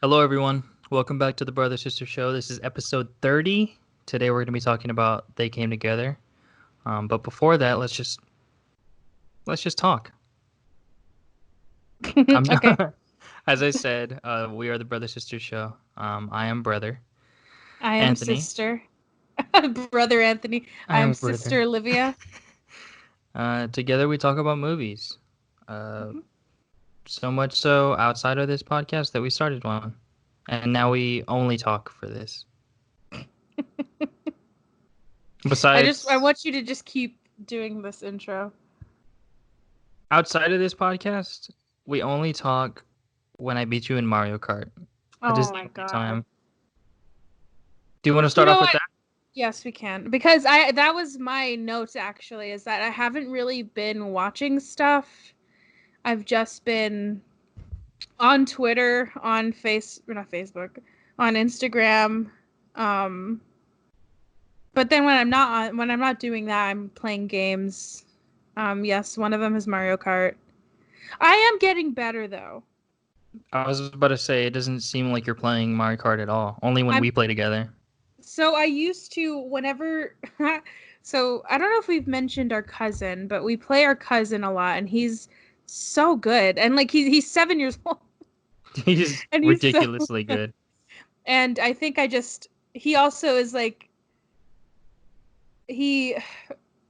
Hello, everyone. Welcome back to the Brother Sister Show. This is episode 30. Today, we're going to be talking about They Came Together. But before that, let's just talk. I'm Okay. As I said, we are the Brother Sister Show. I am brother I am Anthony. sister. Brother Anthony. I I am am brother. sister Livia. Together, we talk about movies. Uh, Mhm. so much so outside of this podcast that we started one, and now we only talk for this. I Besides, want you to just keep doing this intro. outside of this podcast, we only talk when I beat you in Mario Kart. That is Oh the my only god. time. Do you want to You start know off with what? that? Yes, we can. Because I that was my notes actually, is that I haven't really been watching stuff. I've just been on Twitter, on or not Facebook, on Instagram. Um but then when I'm not doing that, I'm playing games. Yes, one of them is Mario Kart. I am getting better though. I was about to say it doesn't seem like you're playing Mario Kart at all. Only when I'm we play together. so I used to whenever so I don't know if we've mentioned our cousin, but we play our cousin a lot and he's so good. And like he's 7 years old He's and he's so ridiculously good. good. And I think I just he also is like he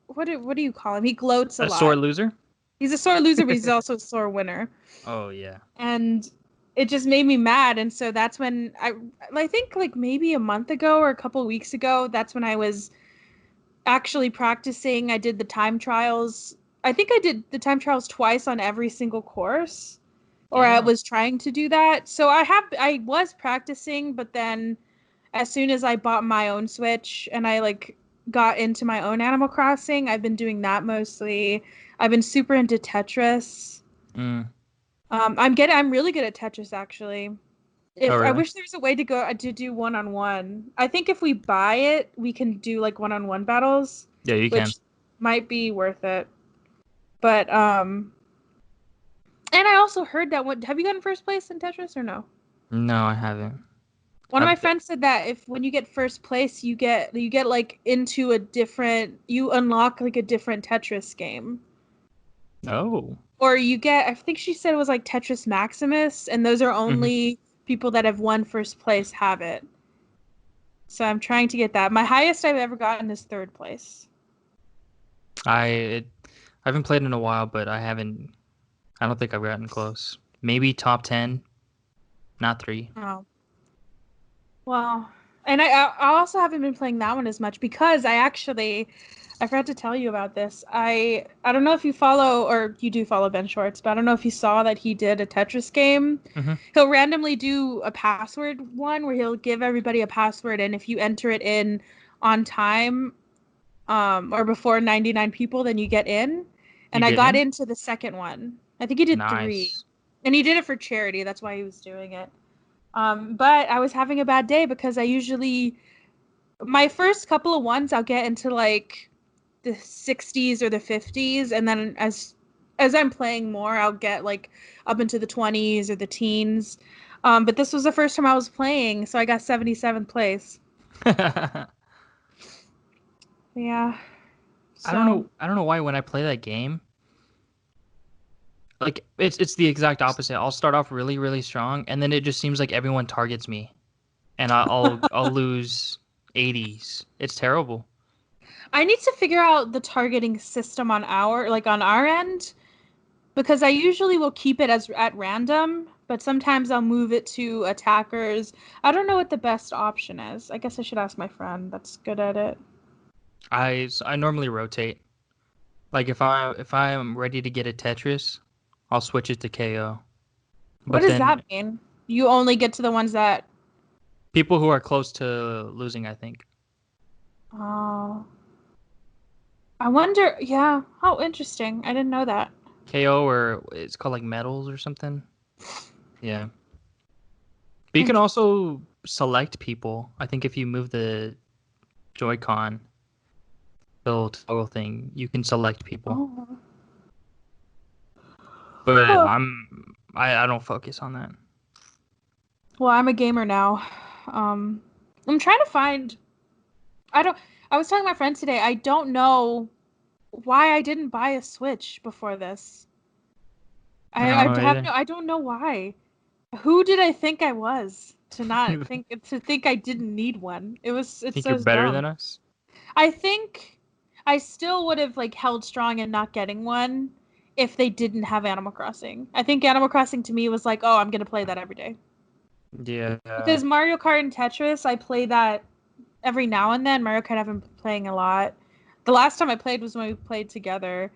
what do you call him? He gloats a A sore lot. loser? He's a sore loser, but he's also a sore winner. Oh yeah. And it just made me mad, and so that's when I think like maybe a month ago or a couple weeks ago, that's when I was actually practicing. I did the time trials. I think I did the time trials twice on every single course, or I Damn. was trying to do that. So I was practicing, but then as soon as I bought my own Switch and I like got into my own Animal Crossing, I've been doing that mostly. I've been super into Tetris. Mm. I'm really good at Tetris actually. Oh If I really? wish there was a way to go to do one-on-one. I think if we buy it, we can do like one-on-one battles, Yeah, you can. which might be worth it. But and I also heard that have you gotten first place in Tetris or no? No, I haven't. One of my I've friends said that if when you get first place, you get like into a different you unlock like a different Tetris game. Oh. Or you get I think she said it was like Tetris Maximus, and those are Hmm. only people that have won first place have it. So I'm trying to get that. My highest I've ever gotten is third place. I haven't played in a while, but I don't think I've gotten close. Maybe top 10, not 3. Oh. Well, and I also haven't been playing that one as much because I forgot to tell you about this. I don't know if you follow or you do follow Ben Shorts, but I don't know if you saw that he did a Tetris game. Hmm. He'll randomly do a password one where he'll give everybody a password, and if you enter it in on time, or before 99 people, then you get in. You And I get got in? into the second one. I think he did three, Nice. and he did it for charity. That's why he was doing it. But I was having a bad day because I usually my first couple of ones I'll get into like the 60s or the 50s, and then as I'm playing more, I'll get like up into the 20s or the teens. But this was the first time I was playing, so I got 77th place. I Yeah. don't So know. I don't know why when I play that game, like it's the exact opposite. I'll start off really really strong, and then it just seems like everyone targets me, and I'll lose 80s. It's terrible. I need to figure out the targeting system on our end, because I usually will keep it as at random, but sometimes I'll move it to attackers. I don't know what the best option is. I guess I should ask my friend that's good at it. I normally rotate. Like if I am ready to get a Tetris, I'll switch it to KO. What But does then that mean? You only get to the ones that. people who are close to losing, I think. Oh, I wonder. Yeah, how interesting. I didn't know that. KO or it's called like medals or something. Yeah. But you can Interesting. also select people. I think if you move the Joy-Con little toggle thing, you can select people. Oh. But Huh. I don't focus on that. Well, I'm a gamer now. Um, I'm trying to find. I don't. I was telling my friends today. I don't know why I didn't buy a Switch before this. I don't know have no. I don't know why. Who did I think I was to not either. think I didn't need one? It's Think you're so better than dumb. us? I think I still would have like held strong in not getting one if they didn't have Animal Crossing. I think Animal Crossing to me was like, oh, I'm gonna play that every day. Yeah. Because Mario Kart and Tetris, I play that every now and then. Mario Kart I've been playing a lot. The last time I played was when we played together.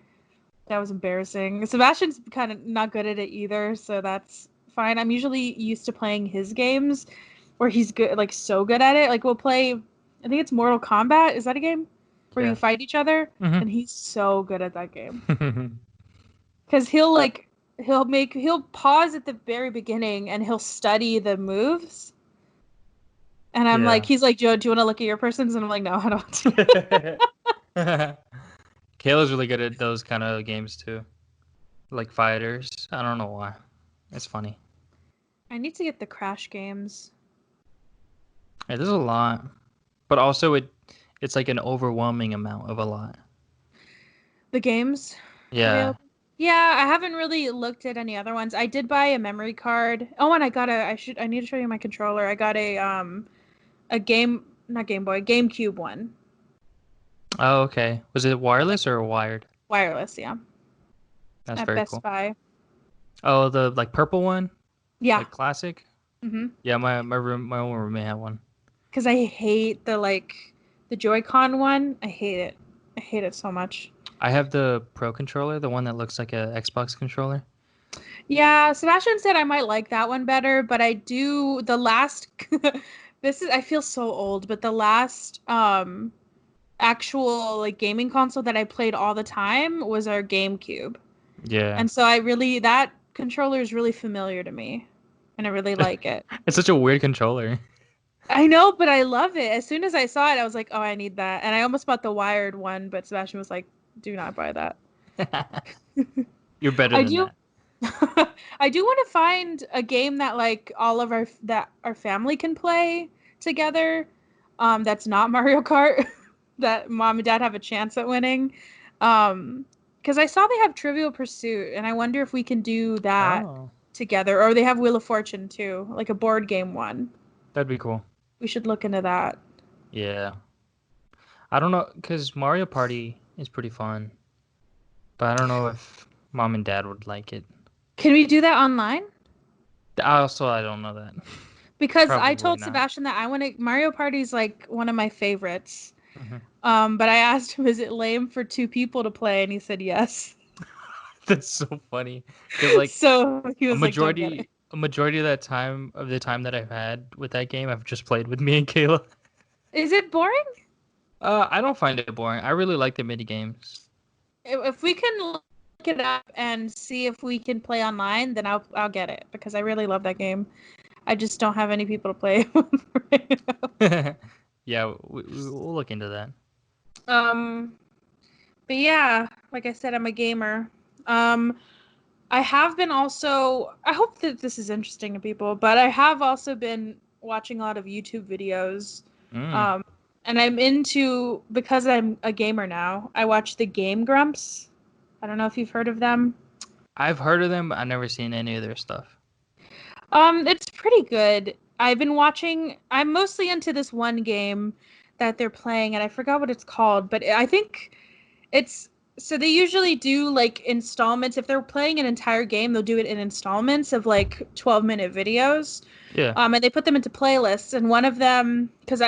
That was embarrassing. Sebastian's kind of not good at it either, so that's fine. I'm usually used to playing his games where he's good, like so good at it. Like we'll play, I think it's Mortal Kombat. Is that a game where you Yeah. fight each other? Hmm. And he's so good at that game because he'll pause at the very beginning and he'll study the moves. And I'm like, Yeah. he's like, Joe, do you want to look at your persons? And I'm like, no, I don't want to. Kayla's really good at those kind of games too. Like fighters. I don't know why. It's funny. I need to get the Crash games. Yeah, there's a lot. But also it's like an overwhelming amount of a lot. The games Yeah. available. Yeah, I haven't really looked at any other ones. I did buy a memory card. Oh, and I need to show you my controller. I got a game not Game Boy, GameCube one. Oh, okay. Was it At like wireless or wired? wireless, yeah. That's At very Best cool. Buy. Oh, the like purple one? Yeah. Like classic? Mhm. Yeah, my own roommate had one. Cuz I hate the Joy-Con one. I hate it. I hate it so much. I have the Pro controller, the one that looks like a Xbox controller. Yeah, Sebastian said I might like that one better, but I do the last this is I feel so old, but the last actual like gaming console that I played all the time was our GameCube. Yeah. And so that controller is really familiar to me and I really like it. It's such a weird controller. I know, but I love it. As soon as I saw it, I was like, "Oh, I need that." And I almost bought the wired one, but Sebastian was like, "Do not buy that." You're better I than do that. I do want to find a game that like all of our family can play together. That's not Mario Kart. That mom and dad have a chance at winning. Because I saw they have Trivial Pursuit, and I wonder if we can do that Oh, together. Or they have Wheel of Fortune too, like a board game one. that'd be cool. We should look into that. Yeah. I don't know, because Mario Party is pretty fun, but I don't know if mom and dad would like it. Can we do that online? I don't know that. Because I Probably told not. Sebastian that I want to. Mario Party's like one of my favorites. Mhm. But I asked him, is it lame for two people to play? And he said yes. That's so funny, because like So he a was like, don't get it. majority of the time that I've had with that game, I've just played with me and Kayla. Is it boring? I don't find it boring. I really like the mini games. If we can look it up and see if we can play online, then I'll get it because I really love that game. I just don't have any people to play with right now. Yeah, we'll look into that. Um, but yeah, like I said, I'm a gamer. Um, I have been also. I hope that this is interesting to people, but I have also been watching a lot of YouTube videos. Mm. Um, and I'm into because I'm a gamer now. I watch the Game Grumps. I don't know if you've heard of them. I've heard of them, but I've never seen any of their stuff. It's pretty good. I've been watching. I'm mostly into this one game that they're playing, and I forgot what it's called, but I think it's so they usually do like installments. If they're playing an entire game, they'll do it in installments of like 12-minute videos. Yeah. And they put them into playlists, and one of them, because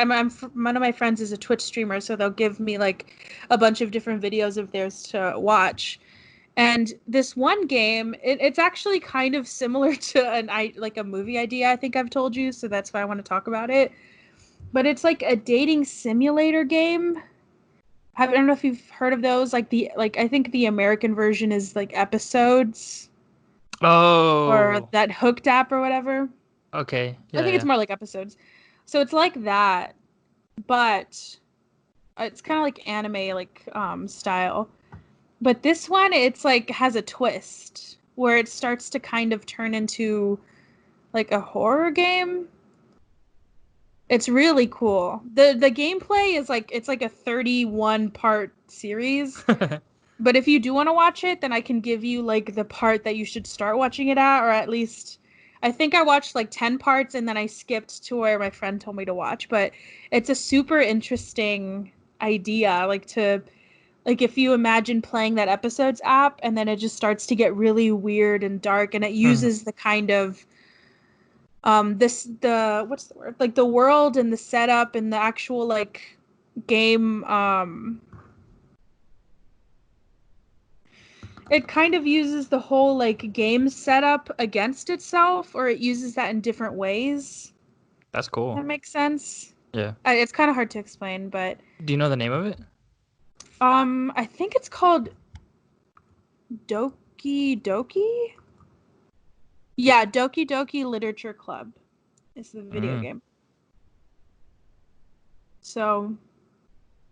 one of my friends is a Twitch streamer, so they'll give me like a bunch of different videos of theirs to watch. And this one game, it's actually kind of similar to like a movie idea I think I've told you, so that's why I want to talk about it. But it's like a dating simulator game. I don't know if you've heard of those. I think the American version is like Episodes or Oh. that Hooked app or whatever. Okay. I Yeah, think it's yeah. more like Episodes. So it's like that, but it's kind of like anime style. But this one, it's like has a twist where it starts to kind of turn into like a horror game. It's really cool. The gameplay is like it's like a 31 part series. But if you do want to watch it, then I can give you like the part that you should start watching it at, or at least I think I watched like 10 parts and then I skipped to where my friend told me to watch. But it's a super interesting idea, like if you imagine playing that episodes app and then it just starts to get really weird and dark and it uses the kind of what's the word? Like the world and the setup and the actual like game it kind of uses the whole like game setup against itself, or it uses that in different ways. That's cool. That makes sense. Yeah. It's kind of hard to explain, but Do you know the name of it? I think it's called Doki Doki. Yeah, Doki Doki Literature Club is the video game. So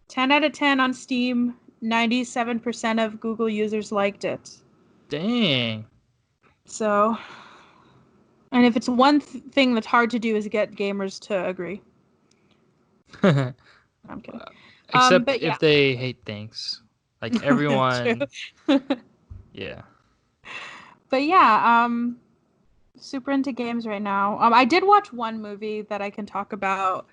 10 out of 10 on Steam. 97% of Google users liked it. Dang. So, and if it's one thing that's hard to do is get gamers to agree. I'm kidding. Except But yeah. if they hate things. Like everyone. Yeah. But yeah, super into games right now. I did watch one movie that I can talk about.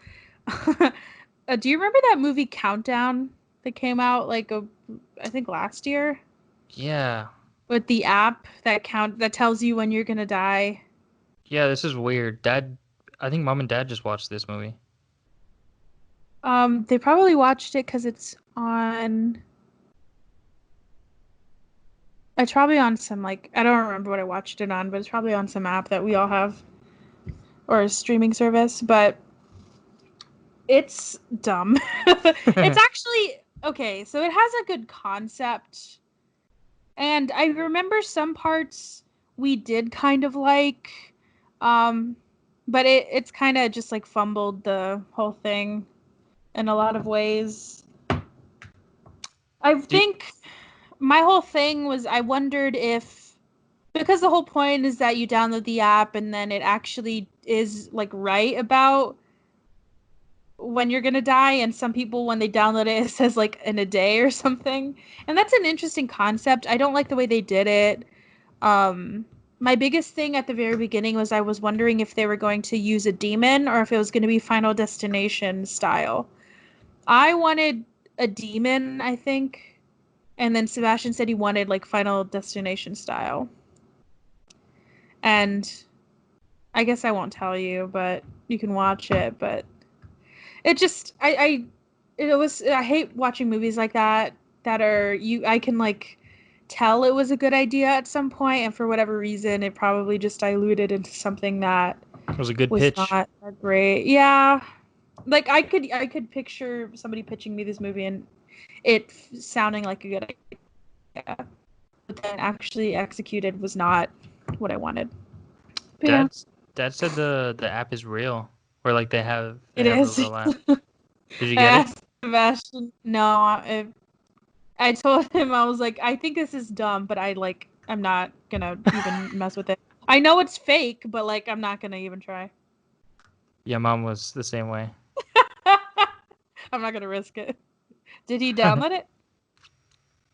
Do you remember that movie Countdown that came out like I think last year? Yeah. With the app that tells you when you're gonna die. Yeah, this is weird. I think mom and dad just watched this movie. They probably watched it because it's on. It's probably on some like I don't remember what I watched it on, but it's probably on some app that we all have or a streaming service. But it's dumb. It's actually okay. So it has a good concept, and I remember some parts we did kind of like, but it's kind of just like fumbled the whole thing in a lot of ways. I think my whole thing was I wondered if because the whole point is that you download the app and then it actually is like right about when you're gonna die, and some people when they download it says like in a day or something, and that's an interesting concept. I don't like the way they did it. My biggest thing at the very beginning was I was wondering if they were going to use a demon or if it was going to be Final Destination style. I wanted a demon, I think, and then Sebastian said he wanted like Final Destination style. And I guess I won't tell you, but you can watch it. But it just, I hate watching movies like that I can like tell it was a good idea at some point, and for whatever reason, it probably just diluted into something that It was a good was pitch. not that great. Yeah, like I could picture somebody pitching me this movie and it sounding like a good idea, but then actually executed was not what I wanted. But yeah, Dad said the app is real, or like they it have a is. real app. Did you I get it? asked Sebastian. No, I told him I was like, I think this is dumb, but I'm not gonna even mess with it. I know it's fake, but like I'm not gonna even try. Yeah, mom was the same way. I'm not gonna risk it. Did he download it?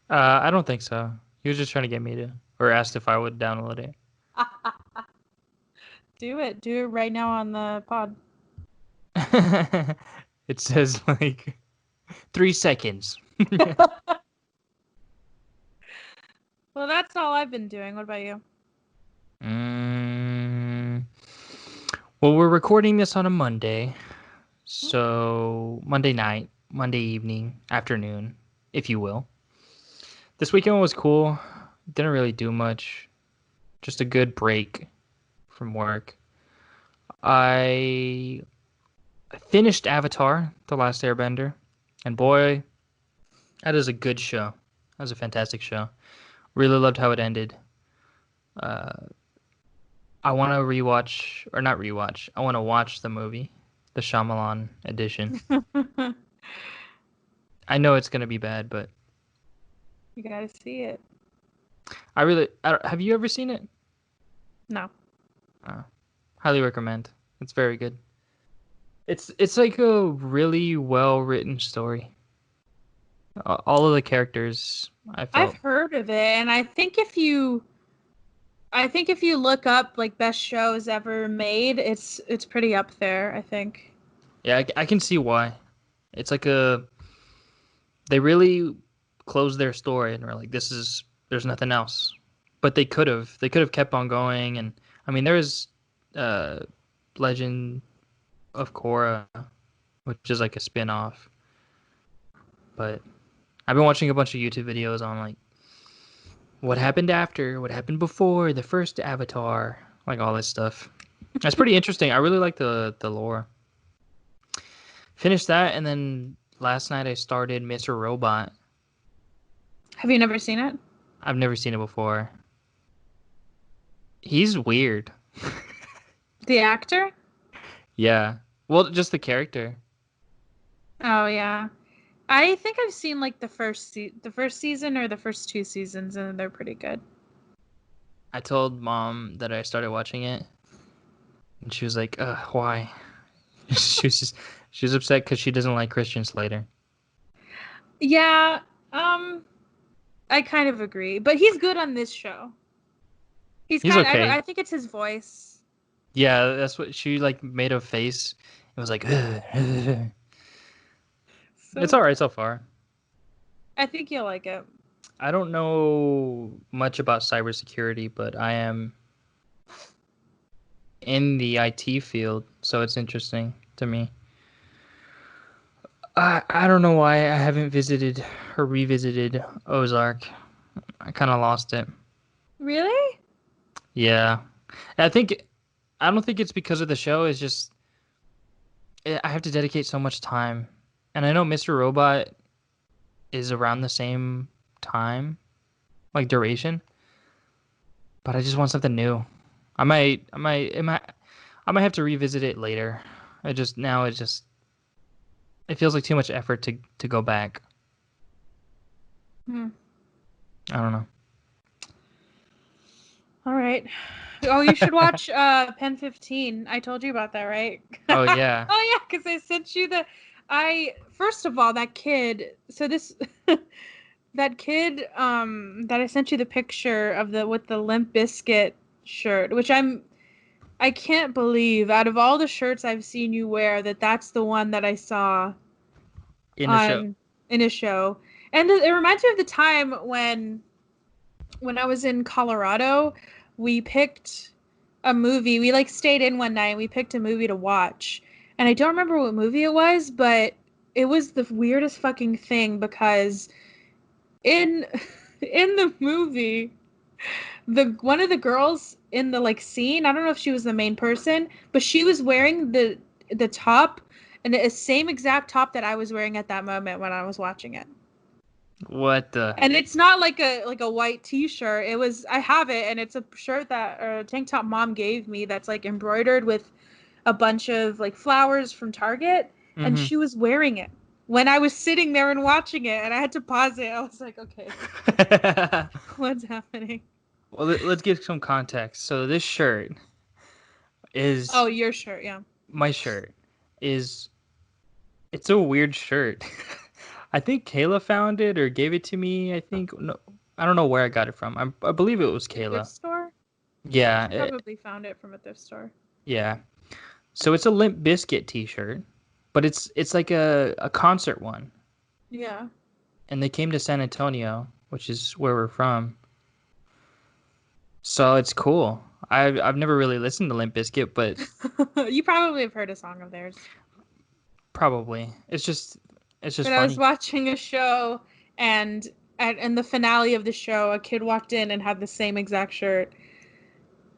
I don't think so. He was just trying to get me to, or asked if I would download it. Do it. Do it right now on the pod. It says like 3 seconds. Well, that's all I've been doing. What about you? Mm, well, we're recording this on a Monday, so Monday night, Monday evening, afternoon, if you will. This weekend was cool. Didn't really do much. Just a good break from work. I finished Avatar: The Last Airbender, and boy, that is a good show. That was a fantastic show. Really loved how it ended. Uh, I want to rewatch, or not rewatch. I want to watch the movie, the Shyamalan edition. I know it's gonna be bad, but You gotta see it. have you ever seen it? No. Oh. Highly recommend. It's very good. It's like a really well written story. All of the characters, I I've felt. heard of it, and I think if you look up like best shows ever made, it's pretty up there, I think. Yeah, I can see why. It's like a they really closed their story and were like, this is there's nothing else. But they could have kept on going, and I mean there is uh Legend of Korra, which is like a spin-off. But I've been watching a bunch of YouTube videos on like what happened after, what happened before the first Avatar, like all this stuff. That's pretty interesting. I really like the lore. Finished that, and then last night I started Mr. Robot. Have you never seen it? I've never seen it before. He's weird. The actor? Yeah. Well, just the character. Oh yeah. I think I've seen like the first season or the first two seasons, and they're pretty good. I told mom that I started watching it, and she was like, why?" She was upset because she doesn't like Christian Slater. Yeah, I kind of agree, but he's good on this show. He's He's kind of, okay. I think it's his voice. Yeah, that's what she like made a face. It was like, it's So all right so far. I think you'll like it. I don't know much about cybersecurity, but I am in the IT field, so it's interesting to me. I don't know why I haven't visited or revisited Ozark. I kind of lost it. Really? Yeah. I think I don't think it's because of the show. It's just I have to dedicate so much time. And I know Mr. Robot is around the same time, like duration, but I just want something new. I might have to revisit it later. It feels like too much effort to go back. Hmm. I don't know. All right. Oh, you should watch Pen 15. I told you about that, right? Oh yeah. Oh yeah, because I sent you the I first of all that kid. So this that kid that I sent you the picture of the with the Limp Bizkit shirt, which I can't believe out of all the shirts I've seen you wear that that's the one that I saw In the show. on in a show. And it reminds me of the time when I was in Colorado, we picked a movie. We like stayed in one night and we picked a movie to watch. And I don't remember what movie it was, but it was the weirdest fucking thing because in in the movie, the one of the girls in the like scene, I don't know if she was the main person, but she was wearing the top and the same exact top that I was wearing at that moment when I was watching it. What the? And it's not like a white t-shirt. It was I have it and it's a shirt that or a tank top mom gave me that's like embroidered with a bunch of like flowers from Target and Mm-hmm. she was wearing it when I was sitting there and watching it and I had to pause it. I was like, okay, what's happening? Well, let's give some context. So this shirt is Oh, your shirt, yeah. my shirt is it's a weird shirt. I think Kayla found it or gave it to me. I think no, I don't know where I got it from. I believe it was Thrift Kayla. store? Yeah, You probably found it from a thrift store. yeah. So it's a Limp Bizkit t-shirt, but it's like a concert one. Yeah. And they came to San Antonio, which is where we're from. So it's cool. I've never really listened to Limp Bizkit, but You probably have heard a song of theirs. probably. It's just But I was funny. watching a show, and in the finale of the show, a kid walked in and had the same exact shirt,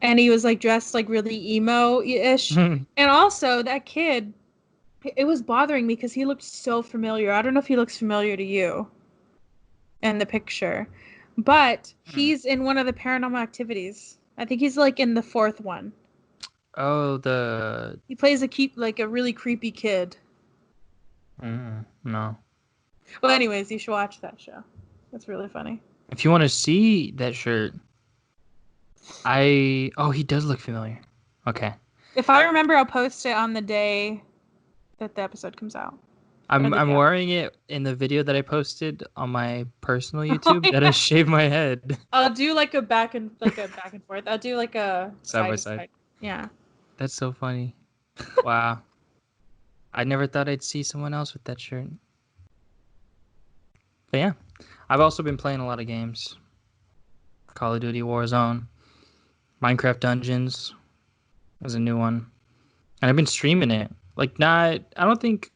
and he was like dressed like really emo-ish. And also, that kid, it was bothering me because he looked so familiar. I don't know if he looks familiar to you in the picture, but he's in one of the Paranormal Activities. I think he's like in the fourth one. Oh, the He plays a really creepy kid. no. Well, anyways, you should watch that show. That's really funny. If you want to see that shirt, he does look familiar. Okay. If I remember, I'll post it on the day that the episode comes out. I'm wearing it in the video that I posted on my personal Oh, YouTube that I yeah. shaved my head. I'll do like a back and forth. I'll do like a Side by side to side. side. Yeah. That's so funny. Wow. I never thought I'd see someone else with that shirt. But yeah, I've also been playing a lot of games. Call of Duty Warzone, Minecraft Dungeons was a new one. And I've been streaming it. Like, I don't think,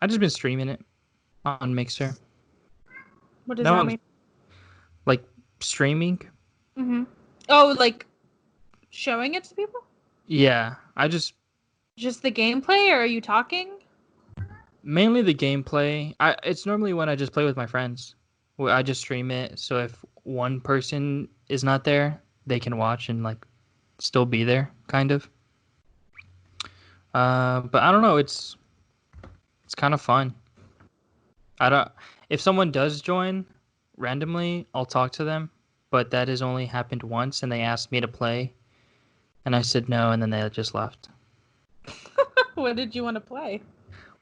I've just been streaming it on Mixer. What does No that one's, mean? like, streaming? Mm-hmm. Oh, like showing it to people? Yeah, Just the gameplay, or are you talking? mainly the gameplay. It's normally when I just play with my friends. Where I just stream it, so if one person is not there, they can watch and, like, still be there, kind of. But I don't know, it's kind of fun. I don't. If someone does join randomly, I'll talk to them, but that has only happened once, and they asked me to play, and I said no, and then they just left. What did you want to play?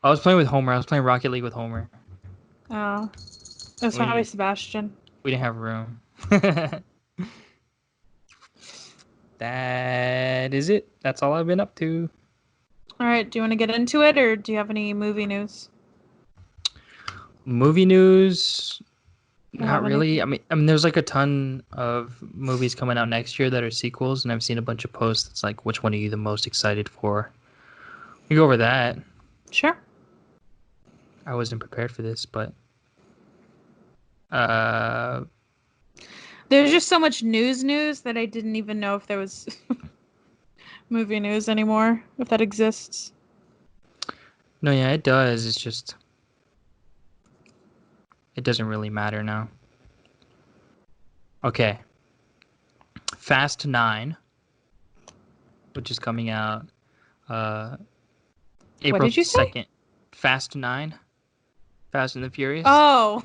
I was playing with Homer. I was playing Rocket League with Homer. Oh, that's probably Sebastian. We didn't have room. That is it. That's all I've been up to. All right, do you want to get into it, or do you have any movie news? Movie news. I have Not any. really. I mean, there's like a ton of movies coming out next year that are sequels, and I've seen a bunch of posts that's like, which one are you the most excited for? We go over that. Sure. I wasn't prepared for this, but uh, There's just so much news that I didn't even know if there was movie news anymore, if that exists. no, yeah, it does. It's just it doesn't really matter now. Okay, Fast 9, which is coming out uh What April did you say? 2nd. Fast 9, Fast and the Furious. Oh.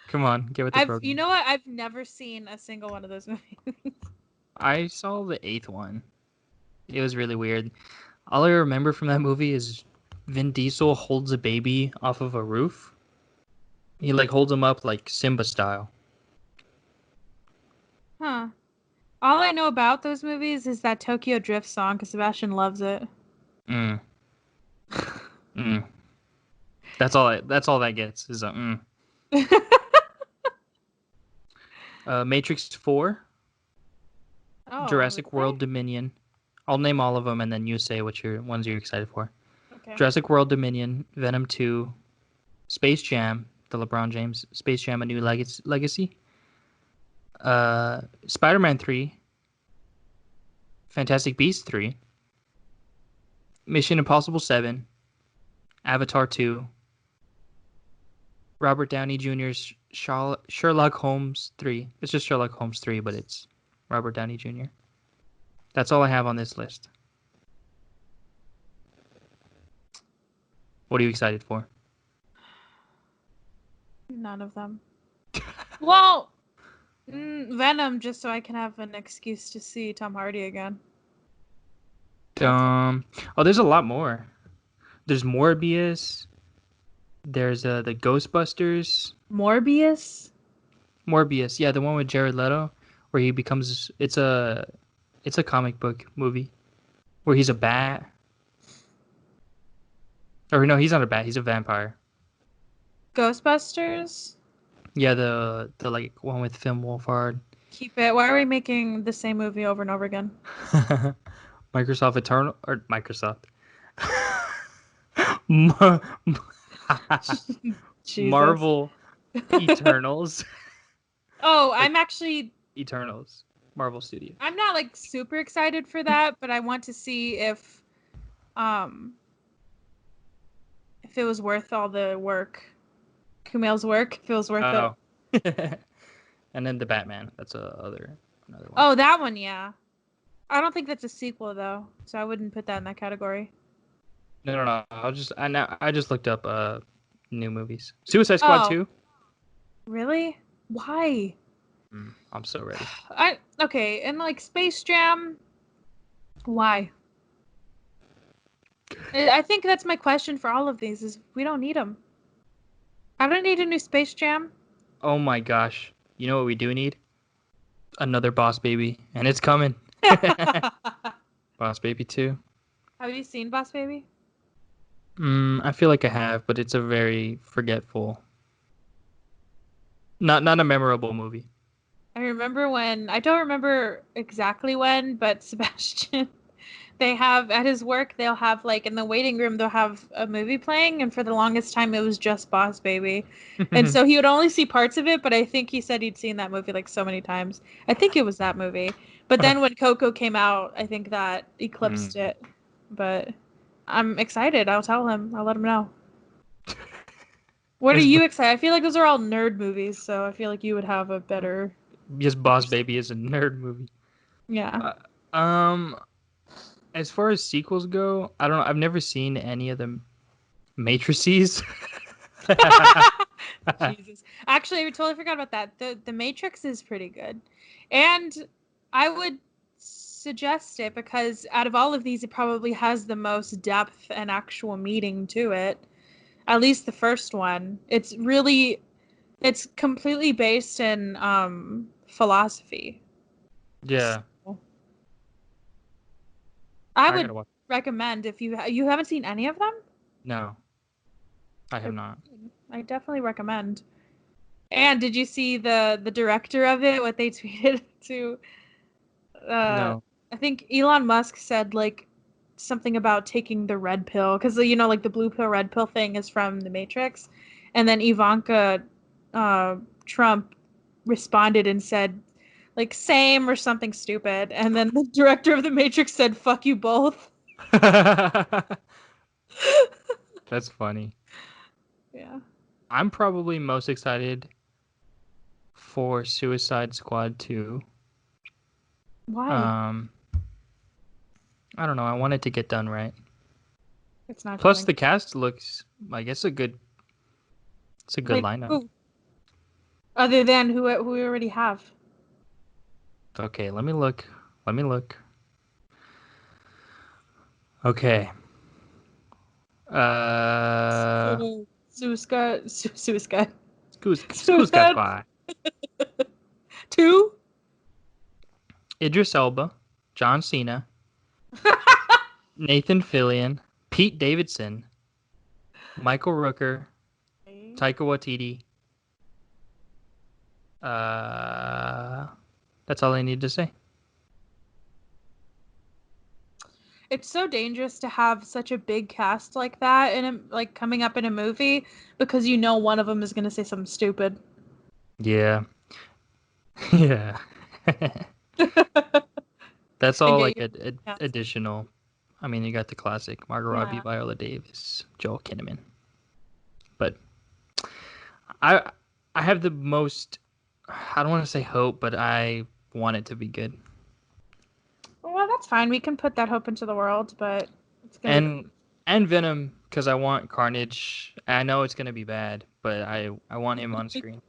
Come on, get with the You program. know what? I've never seen a single one of those movies. I saw the 8th one. It was really weird. All I remember from that movie is Vin Diesel holds a baby off of a roof. He like holds him up like Simba style. Huh. All I know about those movies is that Tokyo Drift song, because Sebastian loves it. Mm. Mm. That's all. That's all that gets is a mm. Matrix 4, Oh, Jurassic really? World Dominion. I'll name all of them and then you say what ones you're excited for. Okay. Jurassic World Dominion, Venom 2, Space Jam, the LeBron James Space Jam: A New Legacy. Spider-Man 3, Fantastic Beasts 3, Mission Impossible 7, Avatar 2, Robert Downey Jr.'s Sherlock Holmes 3. It's just Sherlock Holmes 3, but it's Robert Downey Jr. That's all I have on this list. What are you excited for? None of them. Well, Venom, just so I can have an excuse to see Tom Hardy again. Oh, there's a lot more. There's Morbius. There's the Ghostbusters. Morbius? Morbius, yeah, the one with Jared Leto, where he becomes. It's a comic book movie, where he's a bat. Or no, he's not a bat. He's a vampire. Ghostbusters? Yeah, the like one with Finn Wolfhard. Keep it. Why are we making the same movie over and over again? Microsoft Eternal or Microsoft. Ma- Jesus. Marvel Eternals. Oh, Like- I'm actually. Eternals. Marvel Studio. I'm not like super excited for that, but I want to see if it was worth all the work. Kumail's work, if it was worth it. And then the Batman. That's another one. Oh, that one, yeah. I don't think that's a sequel though, so I wouldn't put that in that category. No. I just looked up new movies. Suicide Squad 2. Really? Why? I'm so ready. Okay, and like Space Jam, Why? I think that's my question for all of these is we don't need them. I don't need a new Space Jam. Oh my gosh. You know what we do need? Another Boss Baby. And it's coming. Boss Baby 2. Have you seen Boss Baby? I feel like I have, but it's a very forgetful. Not a memorable movie. I remember when, I don't remember exactly when, but Sebastian, they have, at his work, they'll have, like, in the waiting room, they'll have a movie playing, and for the longest time, it was just Boss Baby. And so he would only see parts of it, but I think he said he'd seen that movie, like, so many times. I think it was that movie. But then when Coco came out, I think that eclipsed it. But I'm excited. I'll tell him. I'll let him know. What are you excited? I feel like those are all nerd movies, so I feel like you would have a better. Just Boss Baby is a nerd movie. Yeah. As far as sequels go, I don't know. I've never seen any of the Matrices. Jesus. Actually, I totally forgot about that. The Matrix is pretty good. And I would suggest it because out of all of these, it probably has the most depth and actual meaning to it. At least the first one. It's completely based in philosophy. Yeah. So, I would recommend if you haven't seen any of them? No. I have not. I definitely recommend. And did you see the director of it? What they tweeted to? No. I think Elon Musk said like something about taking the red pill because like the blue pill, red pill thing is from the Matrix, and then Ivanka Trump responded and said like same or something stupid, and then the director of the Matrix said fuck you both. That's funny. Yeah. I'm probably most excited for Suicide Squad 2. Why? I don't know. I want it to get done right. It's not. Plus, the cast looks like it's a good lineup. Who? Other than who we already have. Okay, let me look. Okay. Suicide Squad. Squad. 2? Idris Elba, John Cena, Nathan Fillion, Pete Davidson, Michael Rooker, Taika Waititi. That's all I need to say. It's so dangerous to have such a big cast like that and like coming up in a movie because one of them is going to say something stupid. Yeah. Yeah. That's all like additional. I mean, you got the classic Margot Robbie, Viola Davis, Joel Kinnaman. But I have the most, I don't want to say hope, but I want it to be good. Well, that's fine. We can put that hope into the world, but it's gonna be... and Venom because I want Carnage. I know it's gonna be bad, but I want him on screen.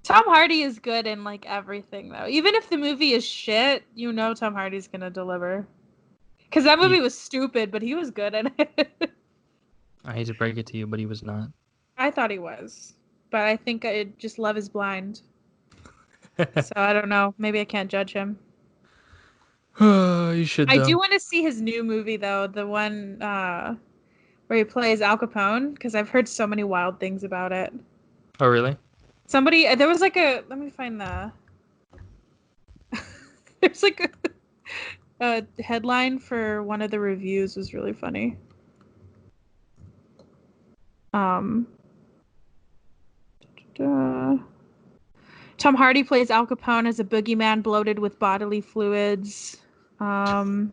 Tom Hardy is good in like everything though. Even if the movie is shit, Tom Hardy's gonna deliver. Because that movie was stupid, but he was good in it. I hate to break it to you, but he was not. I thought he was, but I think just love is blind. So I don't know. Maybe I can't judge him. You should. I do want to see his new movie though, the one where he plays Al Capone, because I've heard so many wild things about it. Oh really? There was like let me find the. There's like a headline for one of the reviews was really funny. Tom Hardy plays Al Capone as a boogeyman bloated with bodily fluids. Get all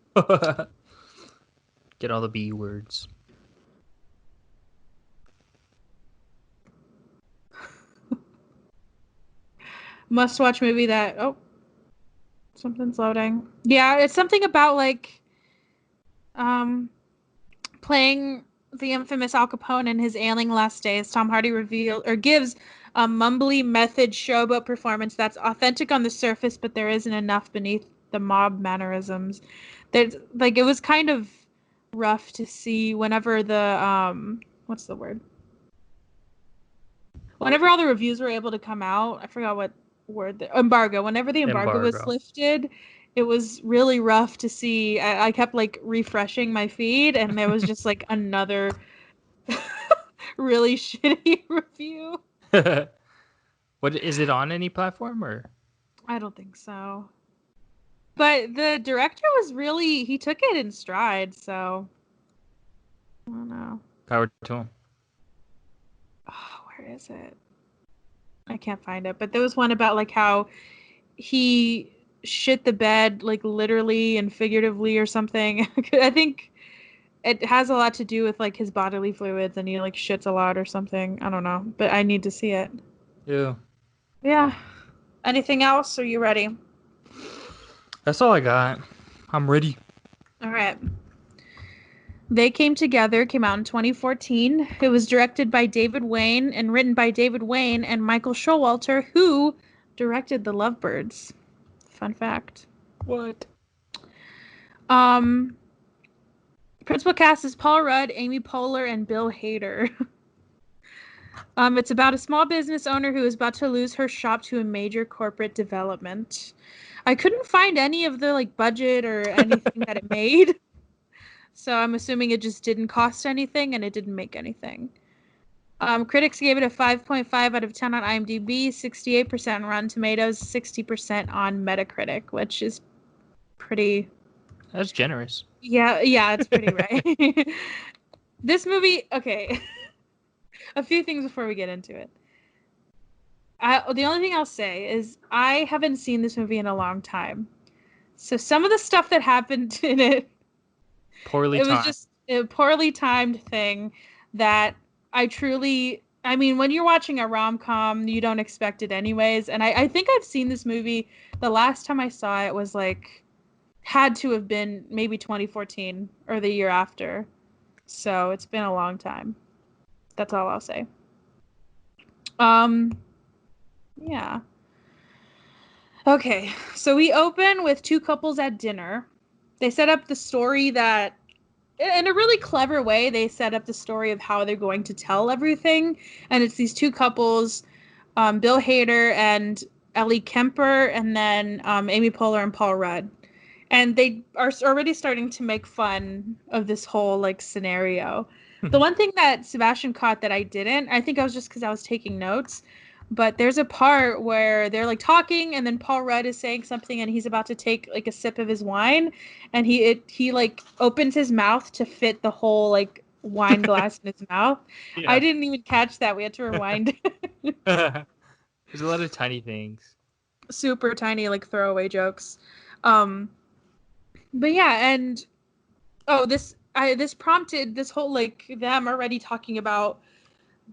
the B words. Must-watch movie that... Oh. Something's loading. Yeah, it's something about, like, playing the infamous Al Capone in his ailing last days. Tom Hardy gives a mumbly method showboat performance that's authentic on the surface, but there isn't enough beneath the mob mannerisms. There's like it was kind of rough to see whenever the what's the word? Whenever all the reviews were able to come out, I forgot what word the embargo. Whenever the embargo was lifted, it was really rough to see. I kept like refreshing my feed, and there was just like another really shitty review. What is it on any platform or? I don't think so. But the director was really he took it in stride, so I don't know. Power to him. Oh, where is it? I can't find it. But there was one about like how he shit the bed like literally and figuratively or something. I think it has a lot to do with like his bodily fluids and he like shits a lot or something. I don't know, but I need to see it. Yeah. Yeah. Anything else? Are you ready? That's all I got. I'm ready. All right. They Came Together came out in 2014. It was directed by David Wayne and written by David Wayne and Michael Showalter, who directed The Lovebirds. Fun fact. What? Principal cast is Paul Rudd, Amy Poehler, and Bill Hader. It's about a small business owner who is about to lose her shop to a major corporate development. I couldn't find any of the like budget or anything that it made. So I'm assuming it just didn't cost anything and it didn't make anything. Critics gave it a 5.5 out of 10 on IMDb, 68% on Rotten Tomatoes, 60% on Metacritic, which is pretty... That's generous. Yeah, it's pretty right. This movie, okay. A few things before we get into it. The only thing I'll say is I haven't seen this movie in a long time. So some of the stuff that happened in it, Poorly it was timed. just a poorly timed thing that I mean, when you're watching a rom-com, you don't expect it anyways. And I think I've seen this movie, the last time I saw it was like, had to have been maybe 2014 or the year after. So it's been a long time. That's all I'll say. Yeah. Okay, so we open with two couples at dinner. They set up the story that, in a really clever way, they set up the story of how they're going to tell everything. And it's these two couples, Bill Hader and Ellie Kemper, and then Amy Poehler and Paul Rudd. And they are already starting to make fun of this whole like scenario. The one thing that Sebastian caught that I didn't, I think I was just because I was taking notes, but there's a part where they're like talking and then Paul Rudd is saying something and he's about to take like a sip of his wine and he like opens his mouth to fit the whole like wine glass in his mouth. Yeah. I didn't even catch that. We had to rewind. There's a lot of tiny things. Super tiny like throwaway jokes. But yeah, and this prompted this whole like them already talking about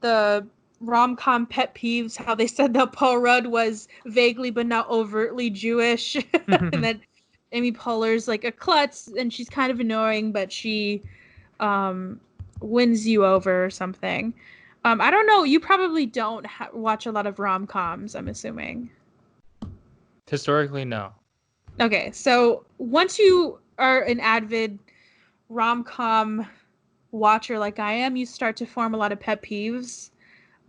the rom-com pet peeves, how they said that Paul Rudd was vaguely but not overtly Jewish, and that Amy Poehler's like a klutz and she's kind of annoying, but she wins you over or something. I don't know. You probably don't watch a lot of rom-coms, I'm assuming. Historically, no. Okay, so once you are an avid rom-com watcher like I am, you start to form a lot of pet peeves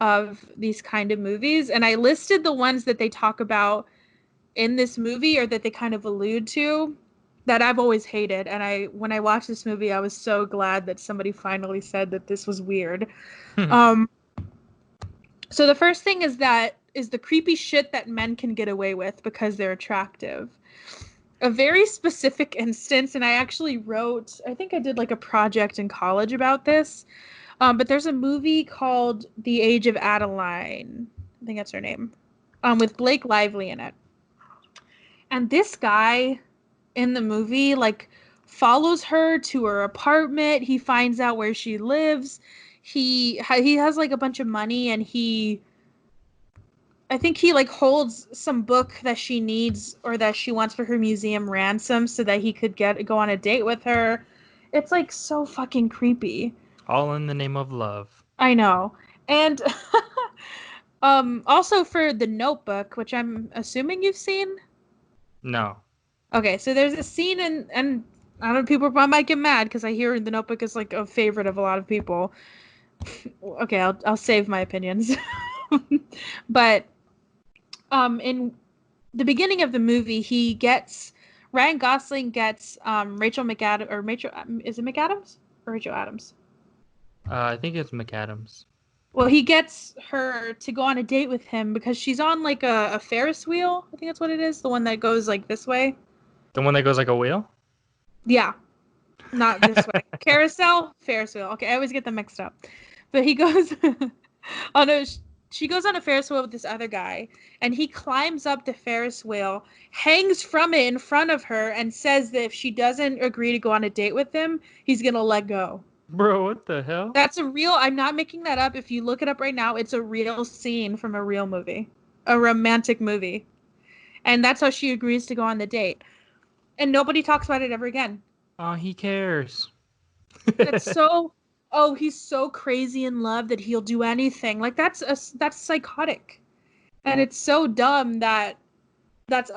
of these kind of movies. And I listed the ones that they talk about in this movie or that they kind of allude to that I've always hated. And when I watched this movie, I was so glad that somebody finally said that this was weird. So the first thing is the creepy shit that men can get away with because they're attractive. A very specific instance, and I actually I think I did like a project in college about this, but there's a movie called The Age of Adeline. I think that's her name, with Blake Lively in it. And this guy in the movie, like, follows her to her apartment. He finds out where she lives. He has, like, a bunch of money, and I think he like holds some book that she needs or that she wants for her museum ransom so that he could go on a date with her. It's like so fucking creepy. All in the name of love. I know. And also for The Notebook, which I'm assuming you've seen. No. Okay, so there's a scene and I don't know, people might get mad because I hear The Notebook is like a favorite of a lot of people. Okay, I'll save my opinions. But in the beginning of the movie, Ryan Gosling gets Rachel McAdams or Rachel is it McAdams or Rachel Adams? I think it's McAdams. Well, he gets her to go on a date with him because she's on like a Ferris wheel. I think that's what it is, the one that goes like this way. The one that goes like a wheel? Yeah, not this way. Carousel, Ferris wheel. Okay, I always get them mixed up. But he goes on a she goes on a Ferris wheel with this other guy, and he climbs up the Ferris wheel, hangs from it in front of her, and says that if she doesn't agree to go on a date with him, he's gonna let go. Bro, what the hell? That's a real, I'm not making that up. If you look it up right now, it's a real scene from a real movie, a romantic movie. And that's how she agrees to go on the date. And nobody talks about it ever again. Oh, he cares. That's so, oh, he's so crazy in love that he'll do anything. Like that's psychotic. And it's so dumb that that's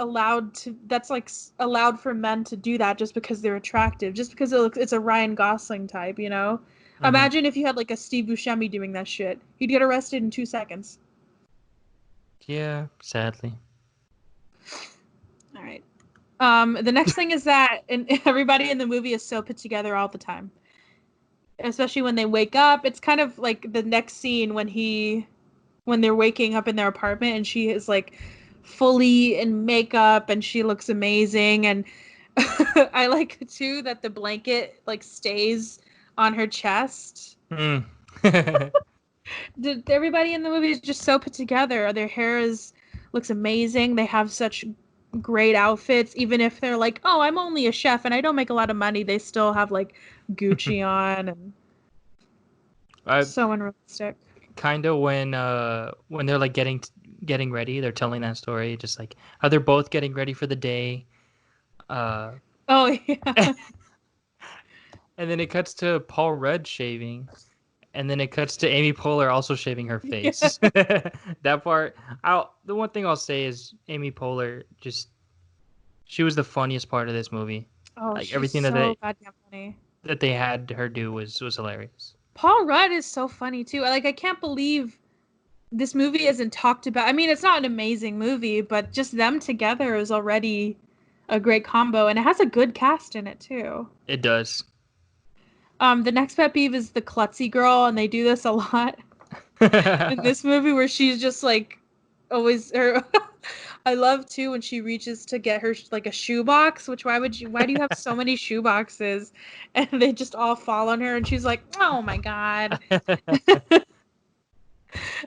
like allowed for men to do that just because they're attractive, just because it's a Ryan Gosling type, you know? Mhm. Imagine if you had like a Steve Buscemi doing that shit. He'd get arrested in 2 seconds. Yeah, sadly. All right. The next thing is that everybody in the movie is so put together all the time, especially when they wake up. It's kind of like the next scene when they're waking up in their apartment and she is like fully in makeup and she looks amazing. And I like too that the blanket like stays on her chest. Mm. Everybody in the movie is just so put together. Their hair is looks amazing. They have such great outfits, even if they're like, oh, I'm only a chef and I don't make a lot of money. They still have like Gucci on and I so unrealistic. kind of when they're like getting ready, they're telling that story, just like how they're both getting ready for the day. Uh, Oh yeah. and then it cuts to Paul Rudd shaving, and then it cuts to Amy Poehler also shaving her Yeah. face. That part, the one thing I'll say is Amy Poehler just she was the funniest part of this movie. Oh, Like she's everything so goddamn funny. that they had her do was hilarious. Paul Rudd is so funny too. Like I can't believe this movie isn't talked about. I mean, it's not an amazing movie, but just them together is already a great combo, and it has a good cast in it too. It does. The next pet peeve is the klutzy girl, and they do this a lot in this movie where she's just like always her. I love too when she reaches to get her like a shoebox. Which why do you have so many shoe boxes, and they just all fall on her, and she's like, oh my god.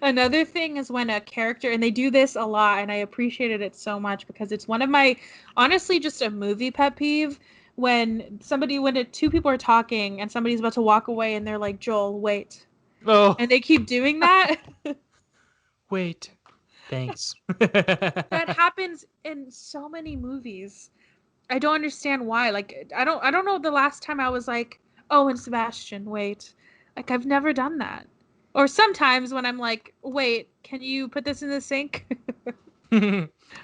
Another thing is when a character, and they do this a lot, and I appreciated it so much because it's one of my, honestly, just a movie pet peeve. When two people are talking and somebody's about to walk away and they're like, Joel, wait. Oh, And they keep doing that. wait. Thanks. That happens in so many movies. I don't understand why. Like, I don't know the last time I was like, oh, and Sebastian, wait. Like, I've never done that. Or sometimes when I'm like, wait, can you put this in the sink?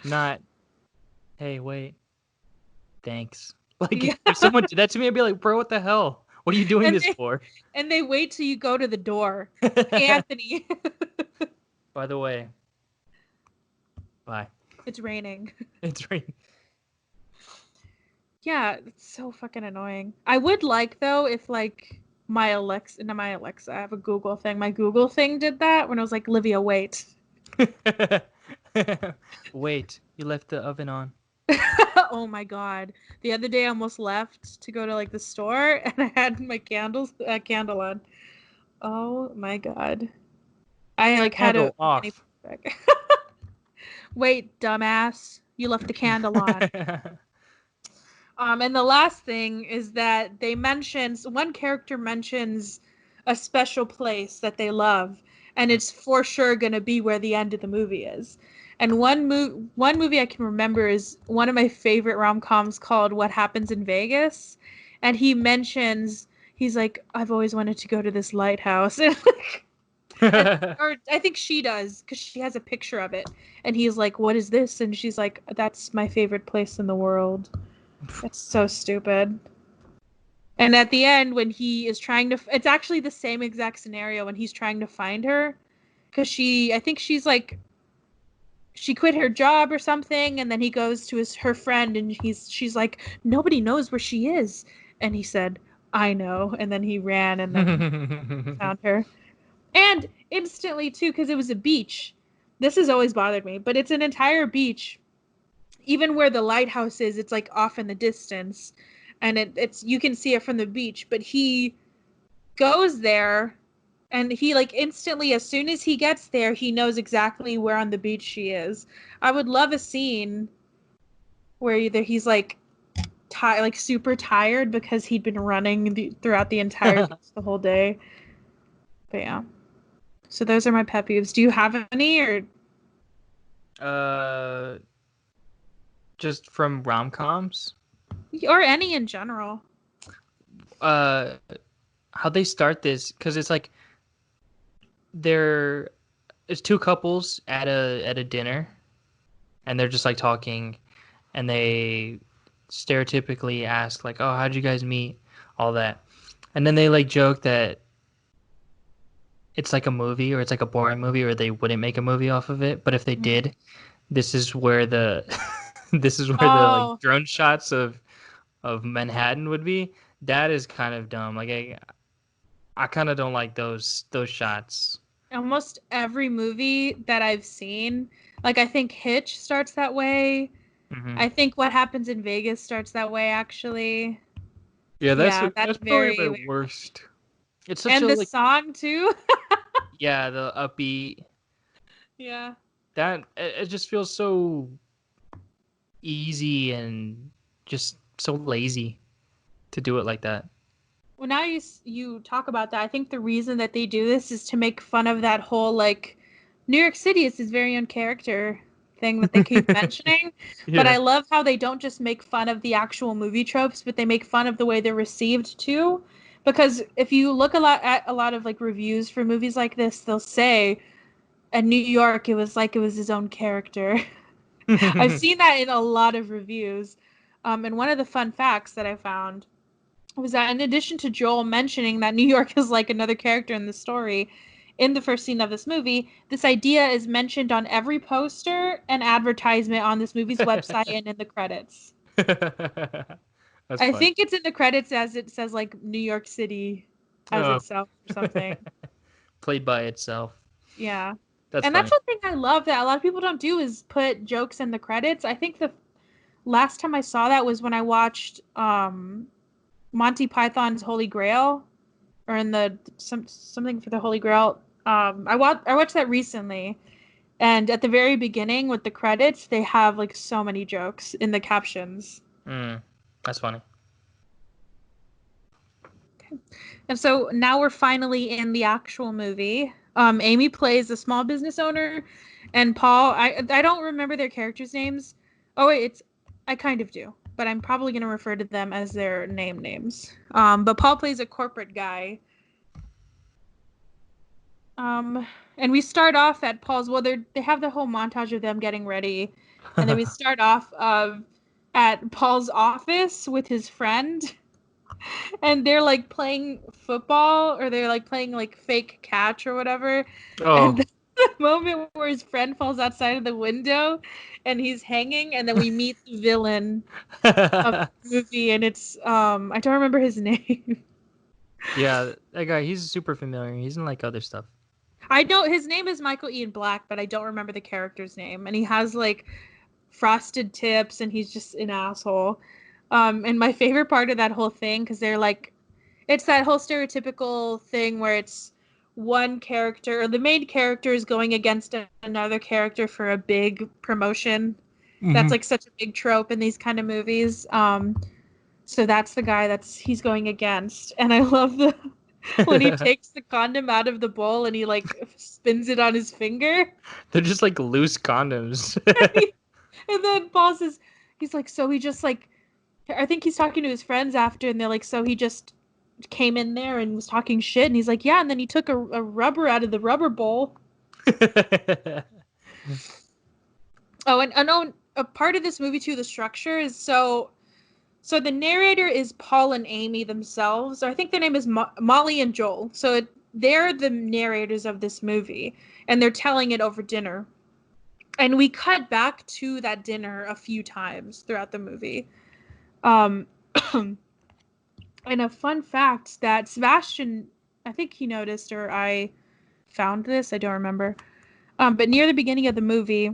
Not, hey, wait. Thanks. Like, Yeah. if someone did that to me, I'd be like, bro, what the hell? What are you doing And this for? they wait till you go to the door. Hey, Anthony, By the way, bye. it's raining. It's raining. Yeah, it's so fucking annoying. I would like though if like my Alexa, not my Alexa, I have a Google thing. My Google thing did that when I was like, Livia, wait. Wait, you left the oven on. Oh my god. The other day I almost left to go to like the store and I had my candle on. Oh my god. I like had a Handle panic off. attack. Wait, dumbass. You left the candle on. And the last thing is that one character mentions a special place that they love, and it's for sure gonna be where the end of the movie is. And one movie I can remember is one of my favorite rom-coms called What Happens in Vegas, and he's like, I've always wanted to go to this lighthouse. Or I think she does because she has a picture of it, and he's like, "What is this?" And she's like, "That's my favorite place in the world." It's so stupid. And at the end, when he is trying to, it's actually the same exact scenario when he's trying to find her, because I think she's like, she quit her job or something, and then he goes to her friend, and she's like, nobody knows where she is, and he said, I know, and then he ran, and then found her, and instantly too, because it was a beach. This has always bothered me, but it's an entire beach. Even where the lighthouse is, it's like off in the distance, and it's you can see it from the beach. But he goes there, and he like instantly, as soon as he gets there, he knows exactly where on the beach she is. I would love a scene where either he's like like super tired because he'd been running throughout the entire beach the whole day. But yeah, so those are my pet peeves. Do you have any, or uh, just from rom-coms. any in general? Uh, how they start this, because it's like there it's two couples at a dinner, and they're just like talking, and they stereotypically ask like, "Oh, how'd you guys meet?" All that, and then they like joke that it's like a movie, or it's like a boring movie, or they wouldn't make a movie off of it. But if they did, this is where the this is where the like Oh, drone shots of Manhattan would be. That is kind of dumb. Like I kind of don't like those shots. almost every movie that I've seen, like I think Hitch starts that way. Hmm. I think What Happens in Vegas starts that way, actually. Yeah, Yeah, that's that's probably very my weird. worst. It's such And a the like song too. yeah, the upbeat Yeah. that it just feels so easy and just so lazy to do it like that. Well, now you talk about that. I think the reason that they do this is to make fun of that whole like New York City is his very own character thing that they keep mentioning. But Yeah. I love how they don't just make fun of the actual movie tropes, but they make fun of the way they're received too. Because if you look a lot of like reviews for movies like this, they'll say at New York it was like it was his own character. I've seen that in a lot of reviews. And one of the fun facts that I found was that in addition to Joel mentioning that New York is like another character in the story, in the first scene of this movie, this idea is mentioned on every poster and advertisement on this movie's website and in the credits. That's I funny. think it's in the credits as it says like New York City as Oh. itself or something. Played by itself. Yeah. That's And that's funny. one thing I love that a lot of people don't do is put jokes in the credits. I think the last time I saw that was when I watched Monty Python's Holy Grail, or in the something for the Holy Grail. I watched that recently, and at the very beginning with the credits, they have like so many jokes in the captions. Mm, that's funny. And so now we're finally in the actual movie. Amy plays a small business owner, and Paul. I don't remember their characters' names. Oh wait, it's I kind of do, but I'm probably gonna refer to them as their names. But Paul plays a corporate guy. Um, and we start off at Paul's. Well, they have the whole montage of them getting ready, and then we start off at Paul's office with his friend, and they're like playing football, or they're like playing like fake catch or whatever. And Oh. the moment where his friend falls outside of the window, and he's hanging, and then we meet the villain of the movie, and it's I don't remember his name. Yeah, that guy, he's super familiar. He's in like other stuff. I know his name is Michael Ian Black, but I don't remember the character's name. And he has like frosted tips, and he's just an asshole. And my favorite part of that whole thing, because they're like, it's that whole stereotypical thing where it's one character, or the main character is going against another character for a big promotion. That's Hmm. like such a big trope in these kind of movies. So that's the guy he's going against. And I love the when he takes the condom out of the bowl and he like spins it on his finger. They're just like loose condoms. And then Paul says, he's like, so he just like, I think he's talking to his friends after, and they're like, so he just came in there and was talking shit. And he's like, yeah. And then he took a rubber out of the rubber bowl. Oh, and oh, a part of this movie too, the structure is so. So the narrator is Paul and Amy themselves. Or I think their name is Molly and Joel. So they're the narrators of this movie, and they're telling it over dinner. And we cut back to that dinner a few times throughout the movie. Um, and a fun fact that Sebastian, I think he noticed, or I found this, I don't remember. But near the beginning of the movie,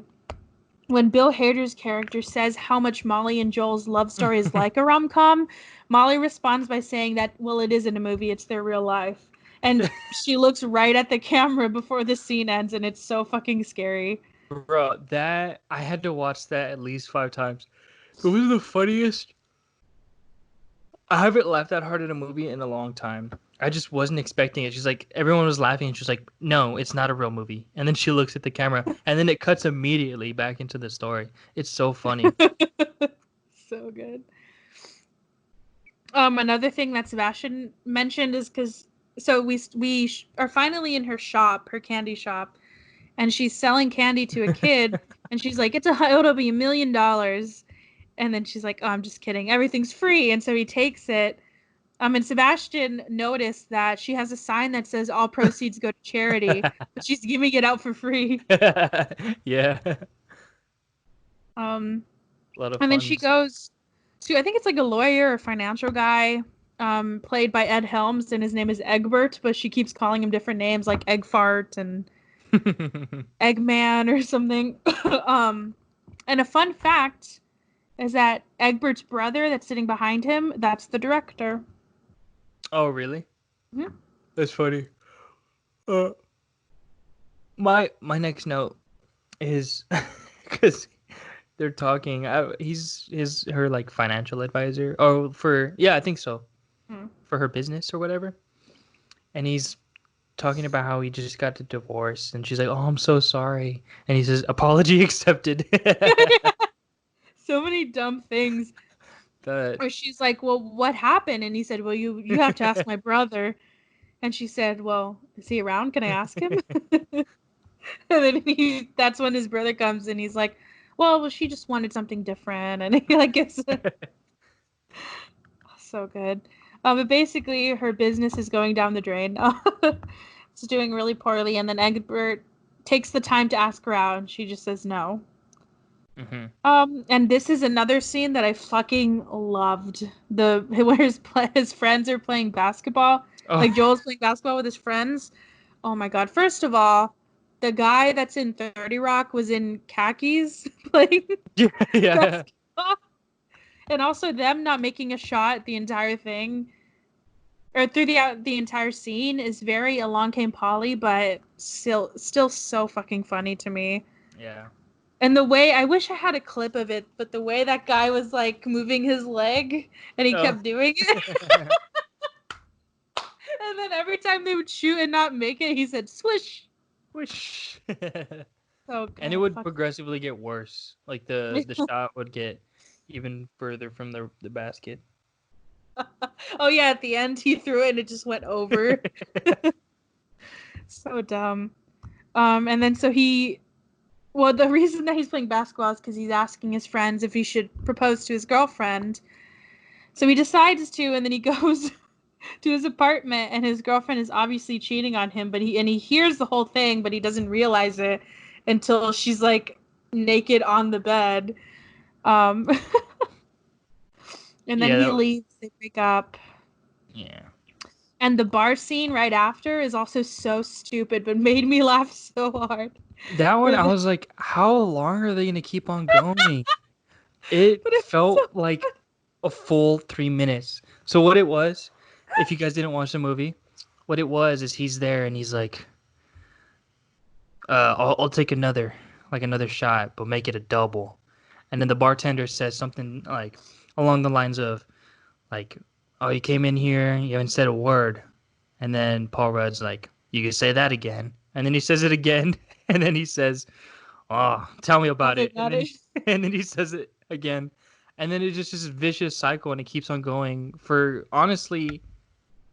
when Bill Hader's character says how much Molly and Joel's love story is like a rom-com, Molly responds by saying that, well, it isn't a movie, it's their real life. And she looks right at the camera before the scene ends, and it's so fucking scary. Bro, that I had to watch that at least 5 times. It was the funniest. I haven't laughed that hard at a movie in a long time. I just wasn't expecting it. She's like, everyone was laughing, and she's like, no, it's not a real movie. And then she looks at the camera, and then it cuts immediately back into the story. It's so funny. So good. Another thing that Sebastian mentioned is because we are finally in her shop, her candy shop, and she's selling candy to a kid, and she's like, it'll be $1 million. And then she's like, oh, I'm just kidding. Everything's free. And so he takes it. And Sebastian noticed that she has a sign that says all proceeds go to charity, but she's giving it out for free. Yeah. Um, A lot of and then she funds. goes to, I think it's like a lawyer or financial guy, played by Ed Helms, and his name is Egbert, but she keeps calling him different names like Egg Fart and Eggman or something. And a fun fact is that Egbert's brother that's sitting behind him, that's the director. Oh, really? Mhm. That's funny. Uh, my next note is because they're talking. He's her like financial advisor. Oh, I think so. Hmm. For her business or whatever. And he's talking about how he just got a divorce, and she's like, "Oh, I'm so sorry." And he says, "Apology accepted." So many dumb things. That. Or she's like, well, what happened? And he said, well, you have to ask my brother. And she said, well, is he around? Can I ask him? And then that's when his brother comes and he's like, well, she just wanted something different. And he like gets so good. But basically, her business is going down the drain. It's doing really poorly. And then Egbert takes the time to ask her out, and she just says no. Hmm. And this is another scene that I fucking loved. Where his friends are playing basketball. Oh, Like Joel's playing basketball with his friends. Oh my god. First of all, the guy that's in 30 Rock was in khakis playing yeah, yeah. basketball. And also them not making a shot the entire thing or through the entire scene is very Along Came Polly, but still so fucking funny to me. Yeah. And the way, I wish I had a clip of it, but the way that guy was like moving his leg and he Oh. kept doing it. And then every time they would shoot and not make it, he said swish. Whoosh. So And it good. would Fuck. progressively get worse. Like the shot would get even further from the basket. Oh yeah, at the end he threw it and it just went over. So dumb. And then so well, the reason that he's playing basketball is because he's asking his friends if he should propose to his girlfriend. So he decides to, and then he goes to his apartment, and his girlfriend is obviously cheating on him. But he hears the whole thing, but he doesn't realize it until she's like naked on the bed. Um, and then Yeah, he leaves. They break up. yeah. And the bar scene right after is also so stupid, but made me laugh so hard. That one, Where I the, was like, how long are they gonna keep on going? It but it's so felt like a full 3 minutes. So what it was, if you guys didn't watch the movie, what it was is he's there and he's like, I'll take another shot, but make it a double. And then the bartender says something like along the lines of like, oh, you came in here, you haven't said a word. And then Paul Rudd's like, you can say that again. And then he says it again. And then he says, oh, tell me tell about me it. about it. And then he says it again. And then it's just this vicious cycle and it keeps on going for honestly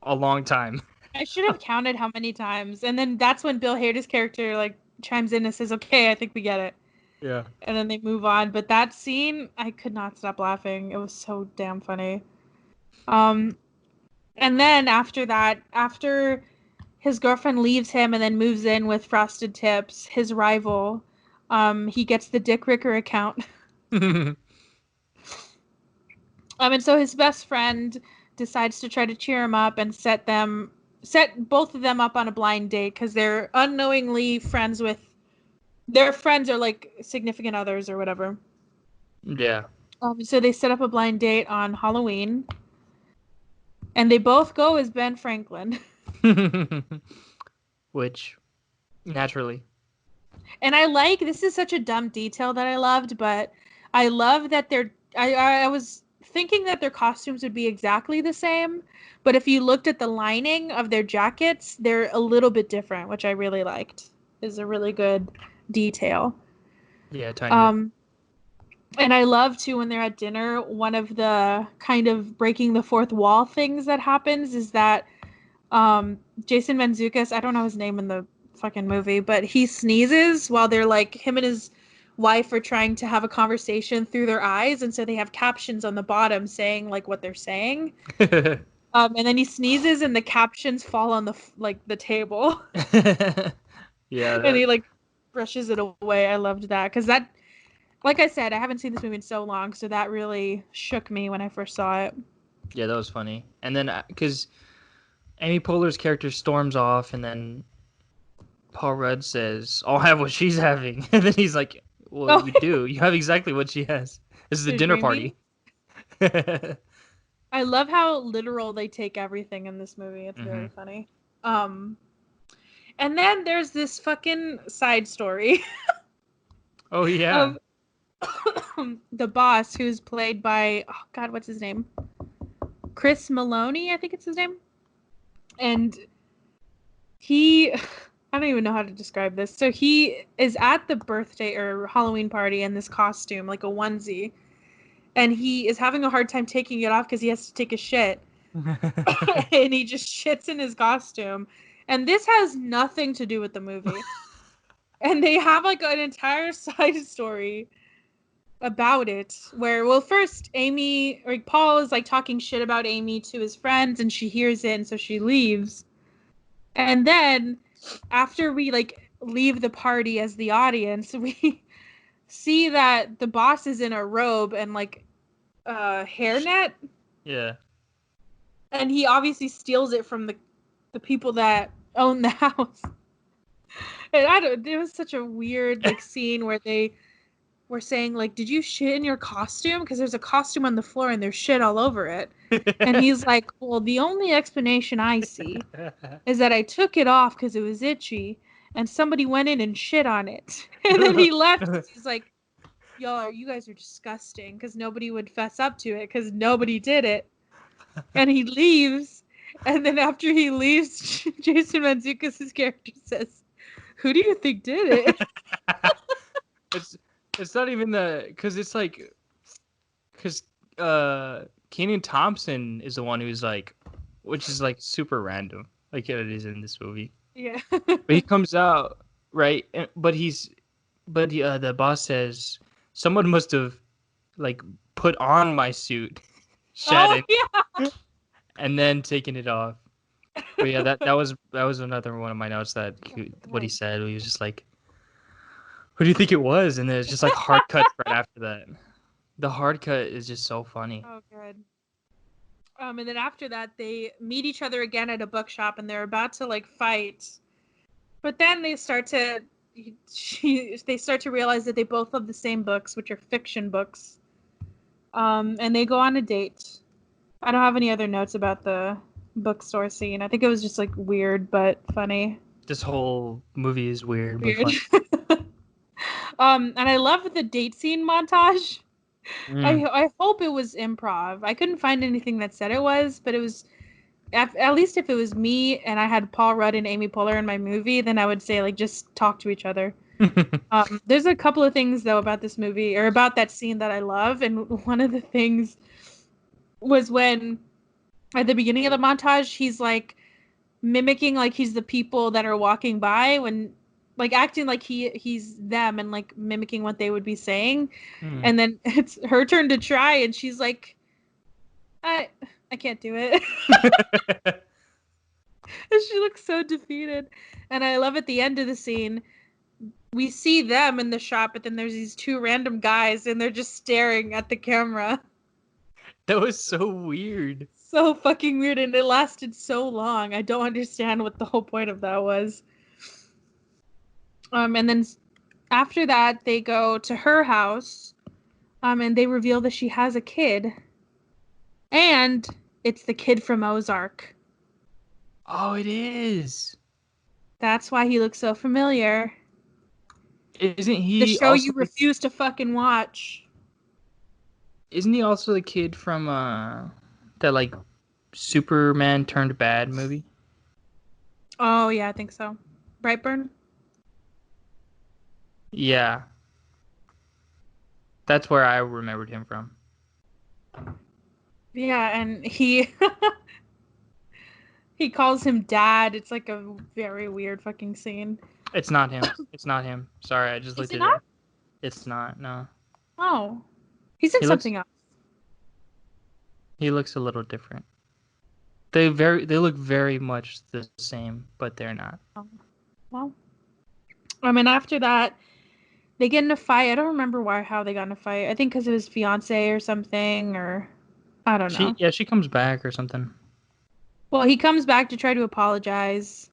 a long time. I should have counted how many times. And then that's when Bill Hader's character like chimes in and says, "Okay, I think we get it." Yeah. And then they move on. But that scene, I could not stop laughing. It was so damn funny. And then after that, after his girlfriend leaves him and then moves in with Frosted Tips, his rival, he gets the Dick Ricker account. And so his best friend decides to try to cheer him up and set both of them up on a blind date because they're unknowingly friends with their friends, are like significant others or whatever. Yeah. So they set up a blind date on Halloween, and they both go as Ben Franklin. Which, naturally. And I like, this is such a dumb detail that I loved, but I love that I was thinking that their costumes would be exactly the same, but if you looked at the lining of their jackets, they're a little bit different, which I really liked. Is a really good detail. Yeah, tiny bit. And I love too when they're at dinner, one of the kind of breaking the fourth wall things that happens is that Jason Mantzoukas, I don't know his name in the fucking movie, but he sneezes while they're like, him and his wife are trying to have a conversation through their eyes, and so they have captions on the bottom saying like what they're saying. And then he sneezes and the captions fall on the table. Yeah, And he like brushes it away. I loved that because that, like I said, I haven't seen this movie in so long, so that really shook me when I first saw it. yeah, that was funny. And then because Amy Poehler's character storms off, and then Paul Rudd says, "I'll have what she's having," and then he's like, "Well, Oh, you do. You have exactly what she has. This is a they're dinner dreaming. party." I love how literal they take everything in this movie. It's Hmm. very funny. Um, and then there's this fucking side story Oh yeah. of the boss, who's played by, oh God, what's his name? Chris Maloney, I think it's his name. And he, I don't even know how to describe this. So he is at the birthday or Halloween party in this costume, like a onesie, and he is having a hard time taking it off because he has to take a shit. And he just shits in his costume. And this has nothing to do with the movie. And they have like an entire side story about it where, well, first Amy or Paul is like talking shit about Amy to his friends, and she hears it, and so she leaves. And then after we like leave the party as the audience, we see that the boss is in a robe and like a hairnet, Yeah. and he obviously steals it from the people that own the house. And I don't, it was such a weird like scene where they were saying like, did you shit in your costume, because there's a costume on the floor and there's shit all over it. And he's like, well, the only explanation I see is that I took it off because it was itchy and somebody went in and shit on it. And then he left. He's like, y'all, you guys are disgusting, because nobody would fess up to it because nobody did it. And he leaves. And then after he leaves, Jason Mantzoukas' character says, who do you think did it? it's it's not even because it's like because Kenan Thompson is the one who's like, which is like super random, like it is in this movie. Yeah. But he comes out right, the boss says someone must have like put on my suit, shat Oh, it, yeah. and then taken it off. But yeah, that was another one of my notes that what he said. He was just like, "Who do you think it was?" And then it's just like hard cut right after that. The hard cut is just so funny. Oh, good. And then after that, they meet each other again at a bookshop, and they're about to like fight. But then they start to realize that they both love the same books, which are fiction books. And they go on a date. I don't have any other notes about the bookstore scene. I think it was just like weird but funny. This whole movie is weird but Weird. fun. And I love the date scene montage. Mm. I hope it was improv. I couldn't find anything that said it was, but it was, at least if it was me and I had Paul Rudd and Amy Poehler in my movie, then I would say like just talk to each other. There's a couple of things though about this movie or about that scene that I love, and one of the things was when at the beginning of the montage he's like mimicking like he's the people that are walking by when like acting like he's them and like mimicking what they would be saying. Hmm. And then it's her turn to try, and she's like, I can't do it. And she looks so defeated. And I love at the end of the scene, we see them in the shop, but then there's these two random guys, and they're just staring at the camera. That was so weird. So fucking weird, and it lasted so long. I don't understand what the whole point of that was. And then after that, they go to her house, and they reveal that she has a kid, and it's the kid from Ozark. Oh, it is. That's why he looks so familiar. Isn't The he show also you refuse to fucking watch. isn't he also the kid from that like Superman turned bad movie? Oh yeah, I think so. Brightburn. Yeah. That's where I remembered him from. Yeah, and he he calls him dad. It's like a very weird fucking scene. It's not him. It's not him. Sorry, I just Is looked it it up. not? It's not. No. Oh, he's in He looks something else. he looks a little different. They look very much the same, but they're not. Oh, well, I mean, after that, they get in a fight. I don't remember how they got in a fight. I think because of his fiance or something, or I don't know. She comes back or something. Well, he comes back to try to apologize,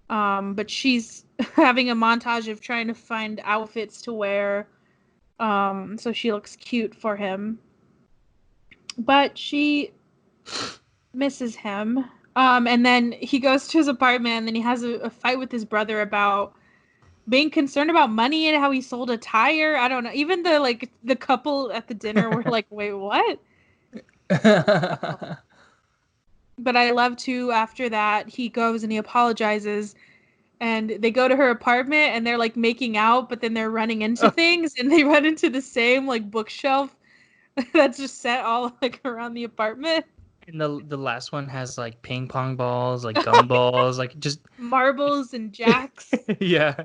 but she's having a montage of trying to find outfits to wear, so she looks cute for him. But she misses him. And then he goes to his apartment, and then he has a fight with his brother about being concerned about money and how he sold a tire. I don't know. Even the couple at the dinner were like, "Wait, what?" But I love too. After that, he goes and he apologizes, and they go to her apartment, and they're like making out, but then they're running into things, and they run into the same like bookshelf that's just set all like around the apartment. And the last one has like ping pong balls, like gumballs, like just Marbles and jacks. yeah.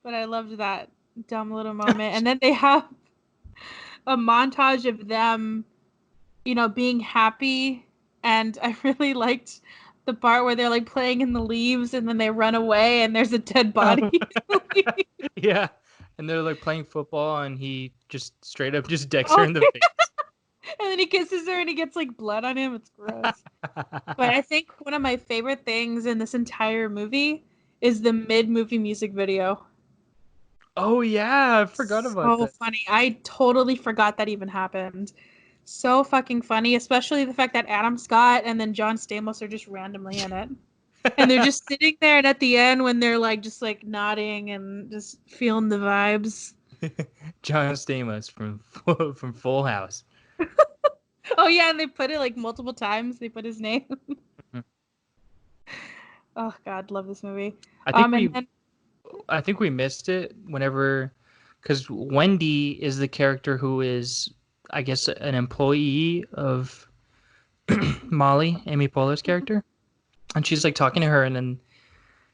But I loved that dumb little moment. And then they have a montage of them, being happy. And I really liked the part where they're like playing in the leaves, and then they run away and there's a dead body. Yeah. And they're like playing football, and he just straight up just decks her Oh, in the face. and then he kisses her and he gets like blood on him. It's gross. But I think one of my favorite things in this entire movie is the mid-movie music video. Oh yeah, I forgot about So that. funny. I totally forgot that even happened. So fucking funny, especially the fact that Adam Scott and then John Stamos are just randomly in it. And they're just sitting there, and at the end when they're like just like nodding and just feeling the vibes. John Stamos from Full House. Oh yeah, and they put it like multiple times. They put his name. Oh god, love this movie. I think And we then I think we missed it whenever, because Wendy is the character who is, I guess, an employee of Molly, Amy Poehler's character, and she's like talking to her, and then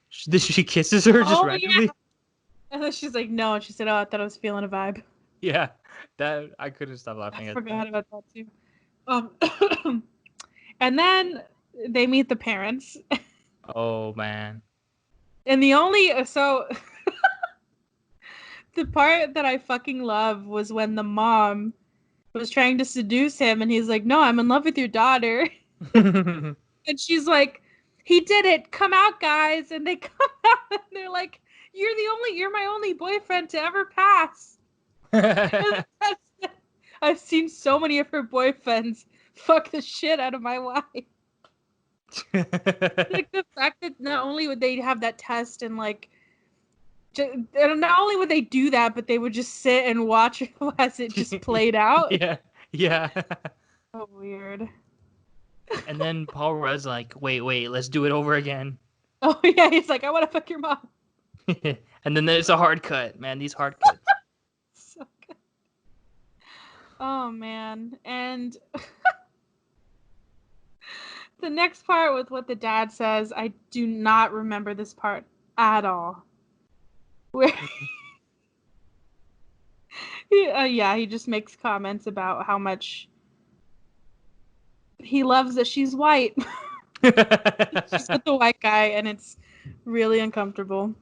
she kisses her just oh yeah, randomly. and then she's like, no, and she said, oh, I thought I was feeling a vibe. Yeah, that I couldn't stop I laughing at forgot that. about that too. And then they meet the parents. Oh man. And the part that I fucking love was when the mom was trying to seduce him, and he's like, "No, I'm in love with your daughter." And she's like, "He did it. Come out, guys." And they come out, and they're like, You're my only boyfriend to ever pass." I've seen so many of her boyfriends fuck the shit out of my wife. Like the fact that not only would they have that test and like not only would they do that, but they would just sit and watch as it just played out. Yeah, yeah. So weird. And then Paul Rudd's like, wait, let's do it over again. Oh yeah, he's like, I want to fuck your mom. And then there's a hard cut, man. These hard cuts. So good. Oh man, and the next part with what the dad says, I do not remember this part at all. Where he just makes comments about how much he loves that she's white. She's with the white guy, and it's really uncomfortable.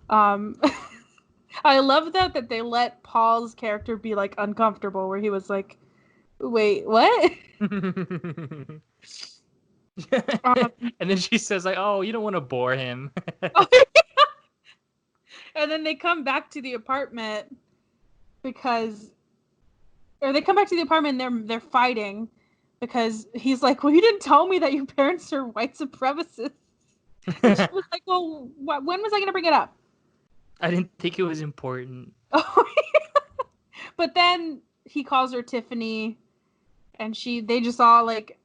I love that they let Paul's character be like uncomfortable, where he was like, "Wait, what?" And then she says like, "Oh, you don't want to bore him." And then they come back to the apartment or they come back to the apartment and they're fighting because he's like, "Well, you didn't tell me that your parents are white supremacists." And she was like, "Well, when was I going to bring it up?" I didn't think it was important. But then he calls her Tiffany, and they just all like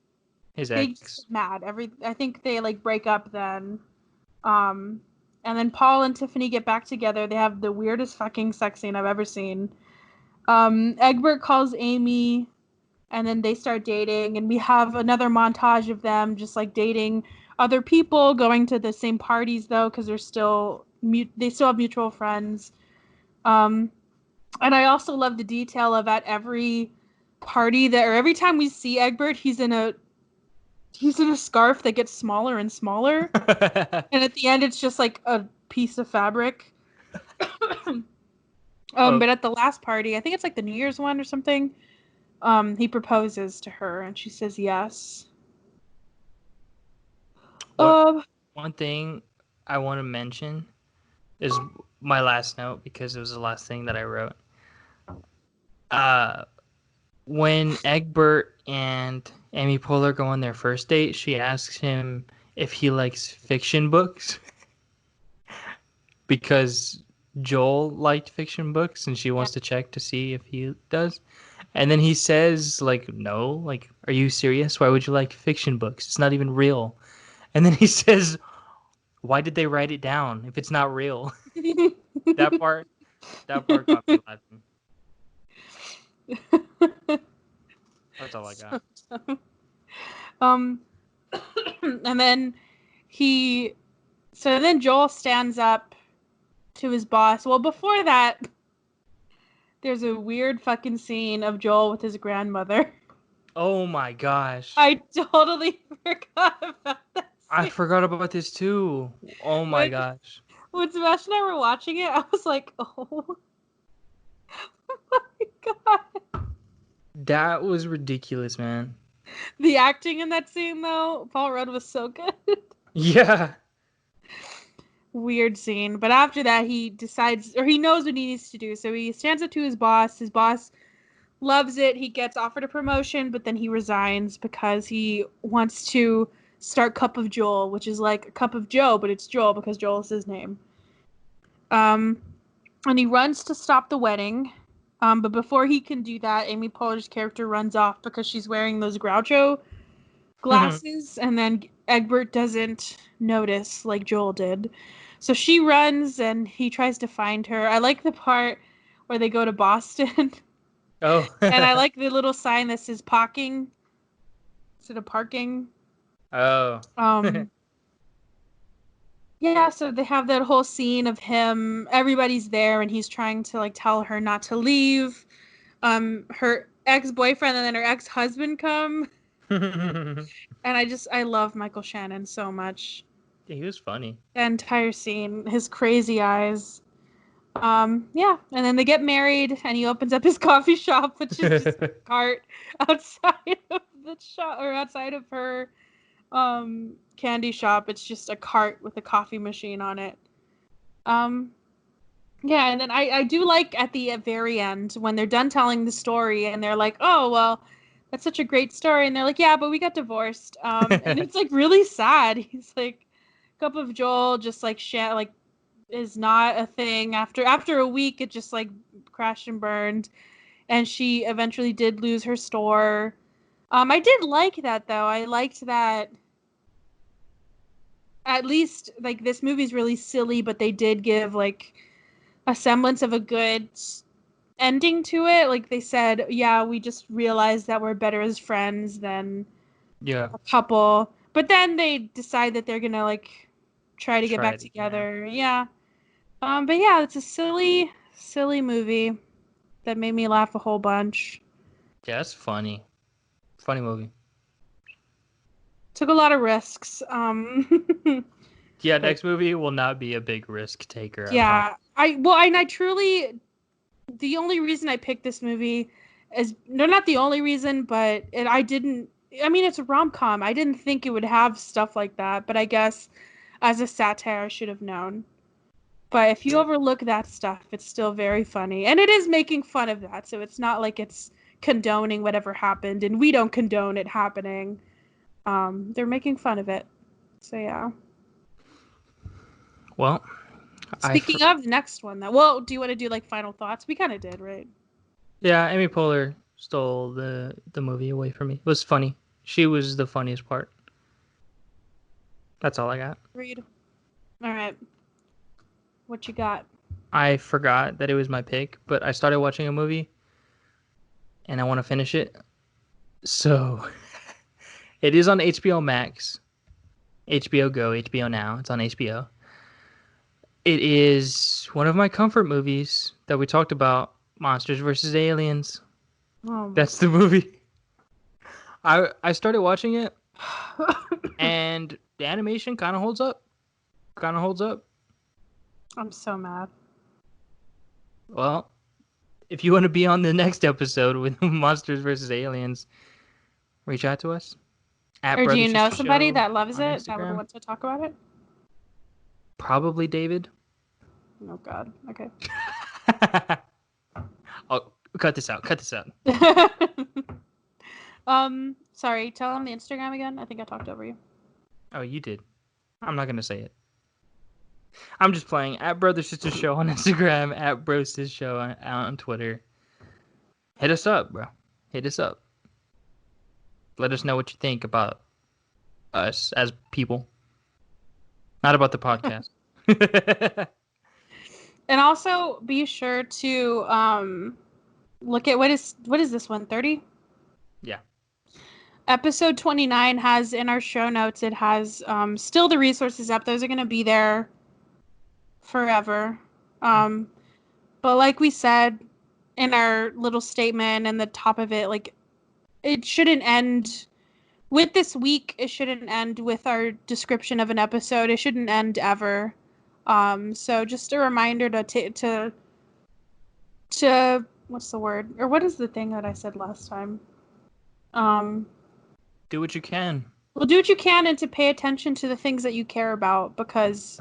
His they ex. just mad. I think they like break up then. And then Paul and Tiffany get back together. They have the weirdest fucking sex scene I've ever seen. Egbert calls Amy, and then they start dating, and we have another montage of them just like dating other people, going to the same parties though, because they still have mutual friends. And I also love the detail of at every party or every time we see Egbert, he's in a scarf that gets smaller and smaller. And at the end, it's just like a piece of fabric. But at the last party, I think it's like the New Year's one or something, he proposes to her and she says yes. One thing I want to mention is my last note because it was the last thing that I wrote. When Egbert and Amy Poehler go on their first date, she asks him if he likes fiction books because Joel liked fiction books and she wants to check to see if he does. And then he says, like, no, like, are you serious? Why would you like fiction books? It's not even real. And then he says, why did they write it down if it's not real? That part got me laughing. That's all I got. And then then Joel stands up to his boss. Well, before that, there's a weird fucking scene of Joel with his grandmother. Oh my gosh. I totally forgot about that scene. I forgot about this too. Oh my gosh. When Sebastian and I were watching it, I was like, oh my god. That was ridiculous, man. The acting in that scene, though, Paul Rudd was so good. Yeah. Weird scene. But after that, he decides, or he knows what he needs to do. So he stands up to his boss. His boss loves it. He gets offered a promotion, but then he resigns because he wants to start Cup of Joel, which is like a Cup of Joe, but it's Joel because Joel is his name. And he runs to stop the wedding. But before he can do that, Amy Poehler's character runs off because she's wearing those Groucho glasses, and then Egbert doesn't notice like Joel did. So she runs, and he tries to find her. I like the part where they go to Boston. Oh. And I like the little sign that says parking instead of parking. Oh. Yeah, so they have that whole scene of him, everybody's there, and he's trying to like tell her not to leave. Her ex-boyfriend and then her ex-husband come. And I love Michael Shannon so much. Yeah, he was funny. The entire scene, his crazy eyes. Yeah, and then they get married, and he opens up his coffee shop, which is just a cart outside of the shop, or outside of her candy shop. It's just a cart with a coffee machine on it. Yeah, and then I do like at the very end when they're done telling the story and they're like, oh well, that's such a great story, and they're like, yeah, but we got divorced. And it's like really sad. He's like, Cup of Joel just like is not a thing. After a week, it just like crashed and burned, and she eventually did lose her store. I did like that though. I liked that. At least like this movie's really silly, but they did give like a semblance of a good ending to it. Like they said, yeah, we just realized that we're better as friends than a couple. But then they decide that they're gonna like try to get Try back it again. together. Yeah. But yeah, it's a silly, silly movie that made me laugh a whole bunch. Yeah, it's funny. Funny movie. Took a lot of risks. Yeah, But next movie will not be a big risk taker, I promise. yeah, I truly, the only reason I picked this movie is, no, not the only reason, but I didn't, I mean, it's a rom-com. I didn't think it would have stuff like that, but I guess as a satire, I should have known. But if you overlook that stuff, it's still very funny. And it is making fun of that, so it's not like it's condoning whatever happened, and we don't condone it happening. They're making fun of it. So yeah. Well, Speaking of the next one, though, well, do you want to do like final thoughts? We kind of did, right? yeah, Amy Poehler stole the movie away from me. It was funny. She was the funniest part. That's all I got. Read. All right. What you got? I forgot that it was my pick, but I started watching a movie and I want to finish it. So it is on HBO Max, HBO Go, HBO Now. It's on HBO. It is one of my comfort movies that we talked about, Monsters vs. Aliens. Oh my That's the movie. I started watching it and the animation kind of holds up. Kind of holds up. I'm so mad. Well, if you want to be on the next episode with Monsters vs. Aliens, reach out to us at Or do Brother you know Sister somebody Show that loves on it that would Instagram. want to talk about it? Probably David. Oh God. Okay. Oh, cut this out. Cut this out. Sorry. Tell them the Instagram again. I think I talked over you. Oh, you did. I'm not gonna say it. I'm just playing at Brother Sister Show on Instagram, at Bro Sis Show on Twitter. Hit us up, bro. Hit us up. Let us know what you think about us as people, not about the podcast. And also be sure to look at what is this one, 30? Yeah. Episode 29 has in our show notes, it has still the resources up. Those are going to be there forever. But like we said in our little statement and the top of it, like, it shouldn't end with this week. It shouldn't end with our description of an episode. It shouldn't end ever. So just a reminder to what's the word? Or what is the thing that I said last time? Do what you can. Well, do what you can, and to pay attention to the things that you care about, because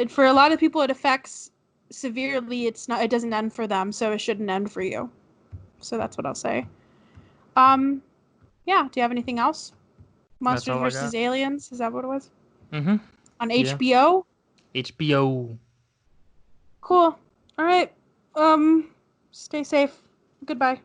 for a lot of people it affects severely. It doesn't end for them, so it shouldn't end for you. So that's what I'll say. Yeah, do you have anything else? Monsters vs. Aliens, is that what it was? Mm-hmm. On HBO? HBO. Cool. All right. Stay safe. Goodbye.